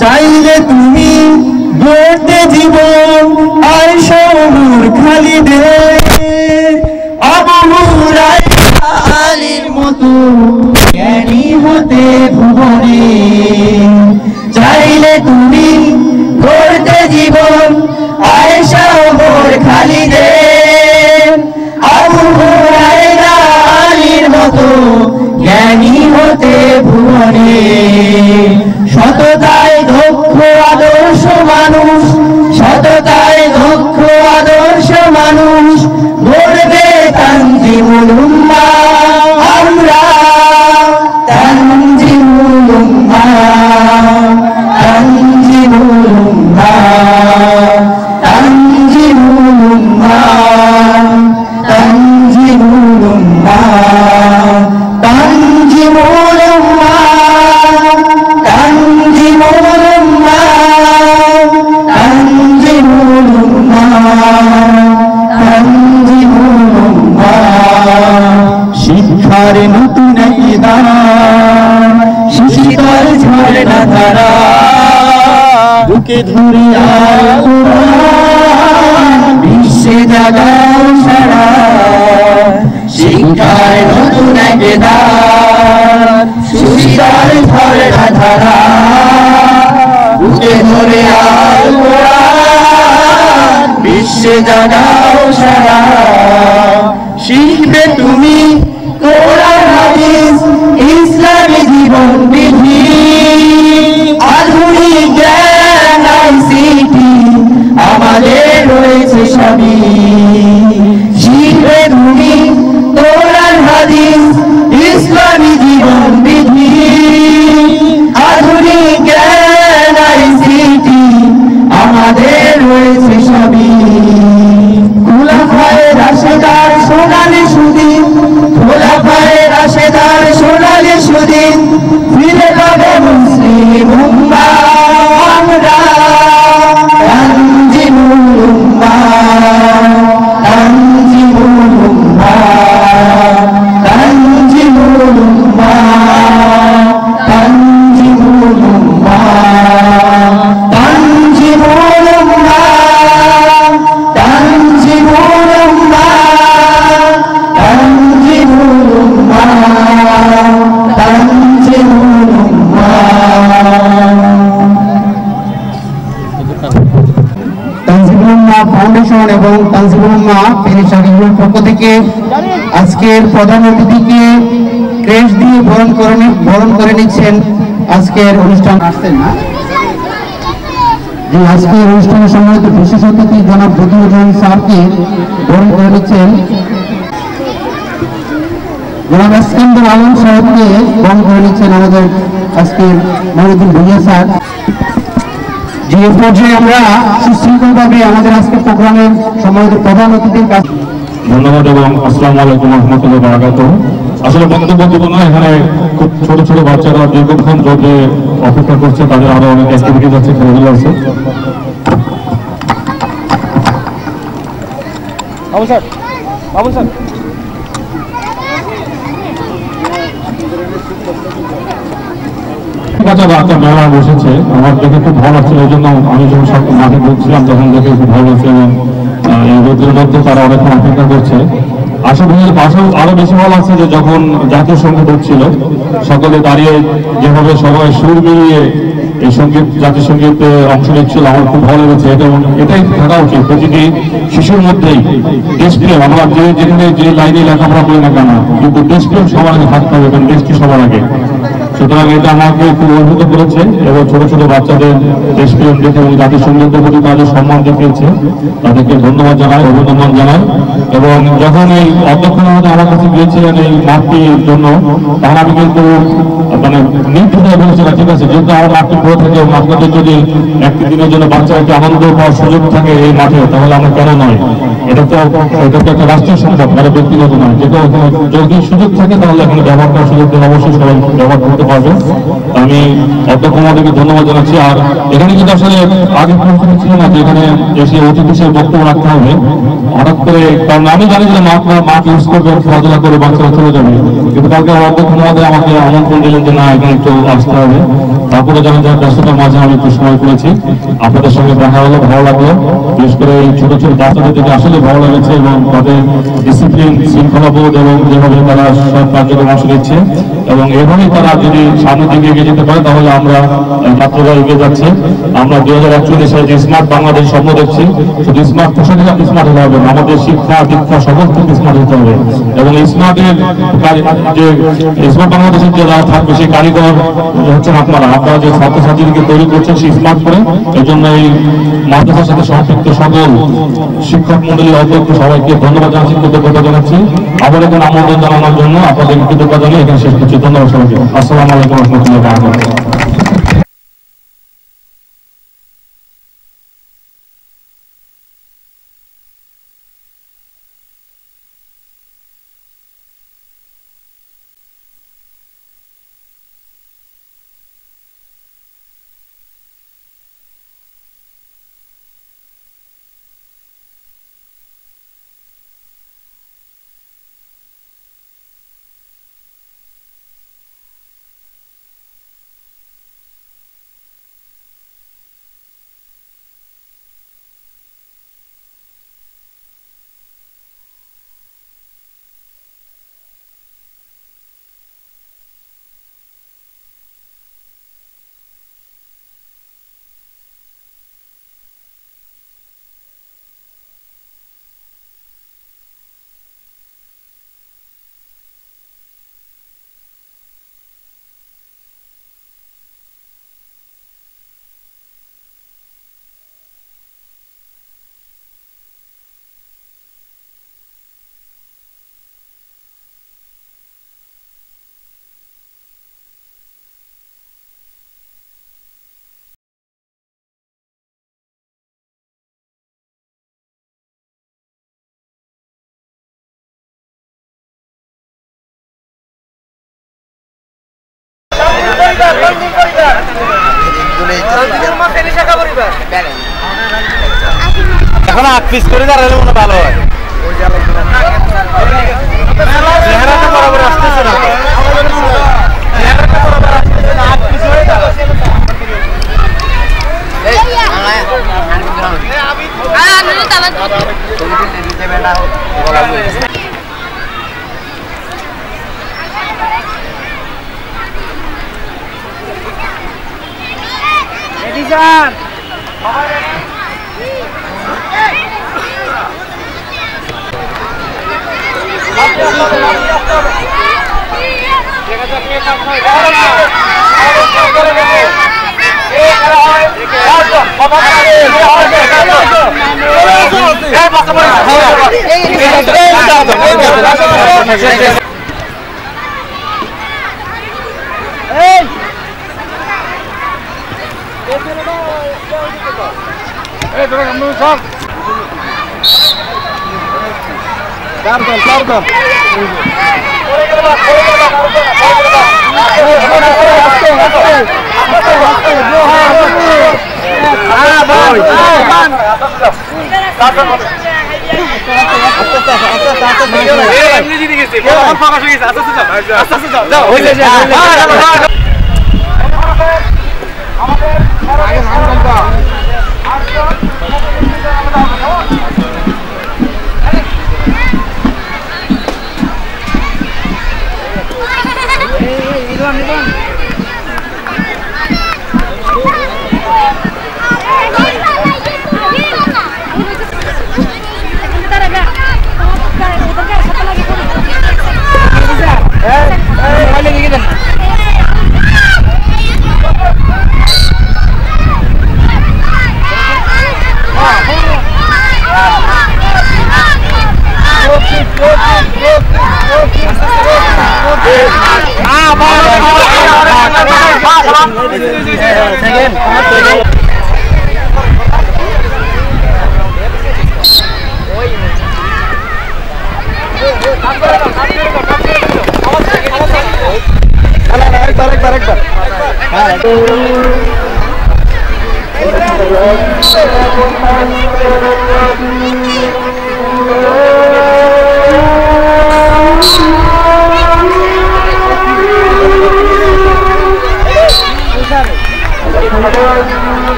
Speaker 10: চাইলে তুমি গড়তে জীবন আর সমুর খালি দে আলির মতো জ্ঞানী হতে ভুবনে চাইলে তুমি গড়তে জীবন আর সমুর খালি দে আলির মতো জ্ঞানী হতে ভুবনে সততায় দক্ষ আদর্শ মানুষ সততায় দক্ষ আদর্শ মানুষ গড়বে তানজিমুল উম্মাহ আমরা তানজিমুল উম্মাহ তানজিমুল উম্মাহ তানজিমুল উম্মাহ তানজিমুল উম্মাহ তানজিমুল উম্মাহ তানজিমুল উম্মাহ তানজিমুল উম্মাহ তানজিমুল উম্মাহ শিক্ষার নতুন ইদান শিশির ঝরনা ধারা বুকে ধরে বিশ্বে জাগাও সারা শিক্ষার নতুন ইদান শিশির ঝরনা ধারা বুকে ধরে বিশ্বে জাগাও সারা শিখবে তুমি কোরআন হাদিস ইসলামী জীবন বিধি আধুনিক জ্ঞান আইসিটি আমাদের রয়েছে সবই শিখবে তুমি কোরআন হাদিস ইসলামী জীবন বিধি আধুনিক জ্ঞান আইসিটি আমাদের রয়েছে সবই খোলাফায়ে রাশেদার সোনালী সুদিন খোলাফায়ে রাশেদার সোনালী সুদিন ফিরে পাবে মুসলিম উম্মাহ আমরা তানজিমুল উম্মাহ তানজিমুল উম্মাহ তানজিমুল উম্মাহ তানজিমুল উম্মাহ তানজিমুল উম্মাহ তানজিমুল উম্মাহ তানজিমুল উম্মাহ তানজিমুল তানজিমুল উম্মাহ ফাউন্ডেশন এবং তানজিমুল উম্মাহ ফিনিশারিংয়ের পক্ষ থেকে আজকের প্রধান অতিথিকে ক্রেশ দিয়ে বরণ করে নিচ্ছেন। আজকের অনুষ্ঠান আসছেন না যে আজকের অনুষ্ঠানের সম্মানিত বিশেষ অতিথি জনাব বদিউজ্জামান স্যারকে বরণ করে নিচ্ছেন জনাব ইস্কান্দার আলম সাহেবকে বরণ করে নিচ্ছেন আমাদের আজকের মহিউদ্দিন ভুঁইয়া স্যার। যে পর্যায়ে আমরা সুশৃঙ্খলভাবে আমাদের আজকের প্রোগ্রামের সম্মানিত প্রধান অতিথির কাছে
Speaker 11: ধন্যবাদ এবং আসসালামু আলাইকুম রহমতুল্লাহ বারাকাতুহু। আসলে বক্তব্য দিব না, এখানে খুব ছোট ছোট বাচ্চারা দীর্ঘক্ষণ ধরে অপেক্ষা করছে, তাদের আরো অনেক অ্যাক্টিভিটিস আছে, খেলাধুলা আছে। বাচ্চা মেলা বসেছে, আমার দেখে খুব ভালো লাগছিল। এই জন্য আমি যখন মাঠে ঢুকছিলাম তখন দেখে খুব ভালো লাগছে এবং এই রোদের মধ্যে তারা অনেকক্ষণ অপেক্ষা করছে। আসলে আরো বেশি ভালো লাগছে যে যখন জাতীয় সঙ্গীত হচ্ছিল সকলে দাঁড়িয়ে যেভাবে সবাই সুর মিলিয়ে এই সঙ্গীত জাতীয় সঙ্গীতে অংশ নিচ্ছিল, আমার খুব ভালো লেগেছে। এটাই থাকা উচিত প্রতিটি শিশুর মধ্যেই। দেশপ্রেম, আমরা যেখানে যে লাইনে লেখাপড়া করি না কেন, কিন্তু দেশপ্রেম সবার আগে থাকতে হবে, কারণ দেশকে সবার আগে। সুতরাং এটা আমাকে খুব অভিভূত করেছে এবং ছোট ছোট বাচ্চাদের দেশপ্রেম দেখে এবং জাতীয় সঙ্গীতের প্রতি তাদের সম্মান দেখিয়েছে, তাদেরকে ধন্যবাদ জানাই, অভিনন্দন জানাই। এবং যখন এই অধ্যক্ষ মহোদয় আমার কাছে গিয়েছিলেন এই মাঠটির জন্য, তখন আমি কিন্তু মানে নির্দ্বিধায় বলেছিলাম, ঠিক আছে, যেহেতু আমার মাঠটি পড়ে থাকে এবং আপনাদের যদি একটি দিনের জন্য বাচ্চাকে আনন্দ পাওয়ার সুযোগ থাকে এই মাঠে, তাহলে আমরা কেন নয়? এটা তো একটা রাষ্ট্রীয় সম্পদ, মানে ব্যক্তিগত নয়। যেটা যদি সুযোগ থাকে তাহলে এখানে ব্যবহার করার সুযোগ দিলে অবশ্যই সবাই ব্যবহার করতে পারবে। আমি অধ্যক্ষ মহোদয়কে ধন্যবাদ জানাচ্ছি। আর এখানে কিন্তু আসলে আগে পরিস্থিতি ছিল না যে এখানে এসে অতিথি হিসেবে বক্তব্য রাখতে হবে হঠাৎ করে, কারণ আমি জানি যে মাঠ ইউজ করবে, খেলাধুলা করে বাচ্চারা চলে যাবে, কিন্তু কালকে অধ্যক্ষ মহোদয় আমাকে আমন্ত্রণ দিলেন যে না, এখানে একটু আসতে হবে। তারপরে জানি যে ব্যস্ততার মাঝে আমি একটু সময় করেছি, আপনাদের সঙ্গে দেখা হলো, ভালো লাগলো। বিশেষ করে এই ছোট ছোট বাচ্চাদের থেকে আসলে ভালো লেগেছে এবং তাদের ডিসিপ্লিন, শৃঙ্খলাবোধ এবং যেভাবে তারা সব কার্যক্রম অংশ নিচ্ছে এবং এভাবেই তারা যদি সামনের দিকে এগিয়ে যেতে পারে তাহলে আমরা ছাত্ররা এগিয়ে যাচ্ছে। আমরা 2041 সালে যে স্মার্ট বাংলাদেশ স্বপ্ন দেখছি, শুধু স্মার্ট পোশাকে স্মার্ট হতে হবে, আমাদের শিক্ষা দীক্ষা সকল থেকে স্মার্ট হতে হবে। এবং স্মার্টের যে স্মার্ট বাংলাদেশের যে যারা থাকবে সেই কারিগর হচ্ছেন আপনারা যে ছাত্রছাত্রীদেরকে তৈরি করছেন সেই স্মার্ট করে। এই জন্য এই মাদ্রাসার সাথে সম্পৃক্ত সকল শিক্ষক মন্ডলীর অধ্যক্ষ সবাইকে ধন্যবাদ জানাচ্ছি, কৃতজ্ঞতা জানাচ্ছি। আবার এখানে আমন্ত্রণ জানানোর জন্য আপনাদের কৃতজ্ঞতা জানিয়ে এখানে শেষ করছি। ধন্যবাদ সবাইকে। আসসালামু আলাইকুম রহমতুল্লাহ বারাকাতুহু।
Speaker 1: এখন 8 পিস করে দাঁড়ালে মনে ভালো হয়। চেহারাটা বরাবর আসতেছে না, চেহারাটা বরাবর আসতেছে না, 8 পিস হয়ে যাবে। এডিশন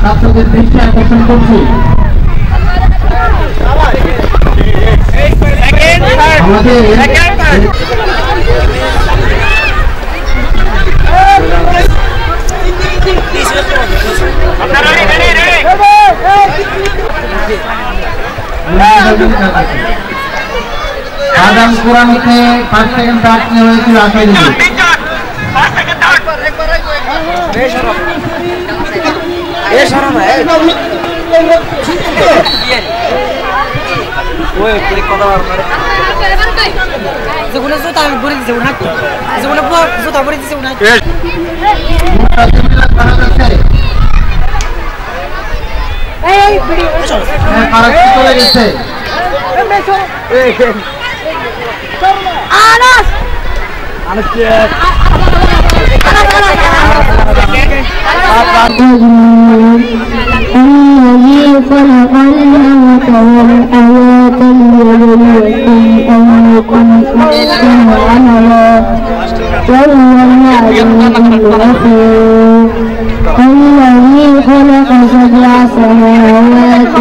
Speaker 10: ছাত্রদের দৃষ্টি আকর্ষণ করছি। আদাম কোরআনকে 5 সেকেন্ড ডাকতে হয়েছিল আশাই দিকে। চলে গেছে
Speaker 5: الذي خلق الموت والحياة ليبلوكم أيكم أحسن عملا وهو العزيز الغفور الذي خلق 7 سماوات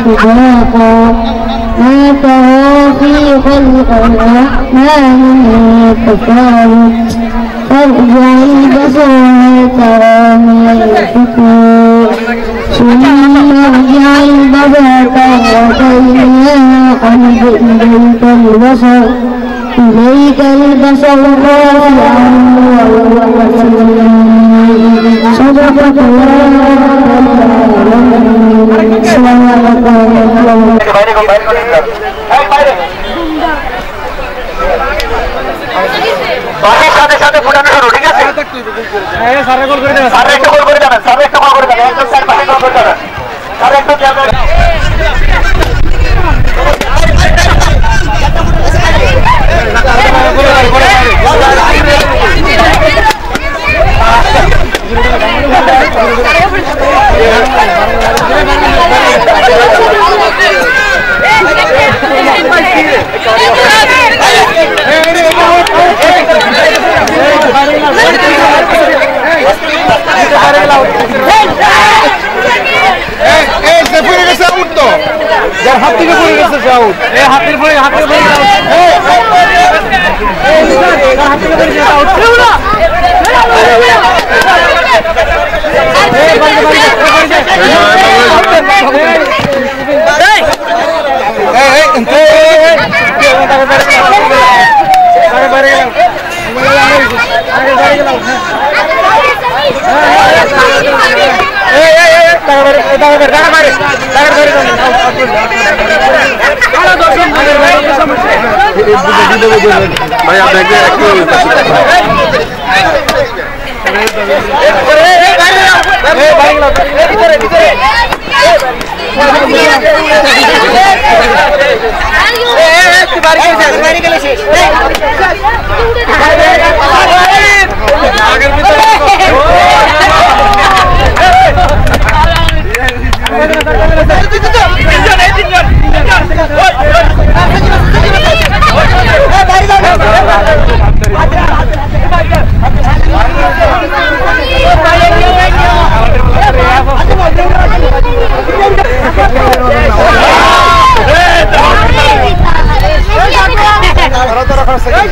Speaker 5: طباقا ما ترى في خلق الرحمن من تفاوت فارجع البصر هل ترى من الفتور ثم ارجع البصر كرتين ينقلب إليك البصر خاسئا وهو حسير صدق
Speaker 3: সাথে সাথে ফুটানো শুরু, ঠিক আছে? সারে গোল করে দেবেন, সারে একটা গোল করে দেবেন, সারে একটা গোল করে দেবেন, একদম সাইড পাশে গোল করে দেবেন, সারে একটু ক্যামেরা হাত থেকে পড়ে গেছে আউট, এই হাতের পরে হাতের পরে আউট, হাত থেকে পড়ে গেছে আউট, এই
Speaker 2: ভাই আপনাকে একটু
Speaker 6: Hey,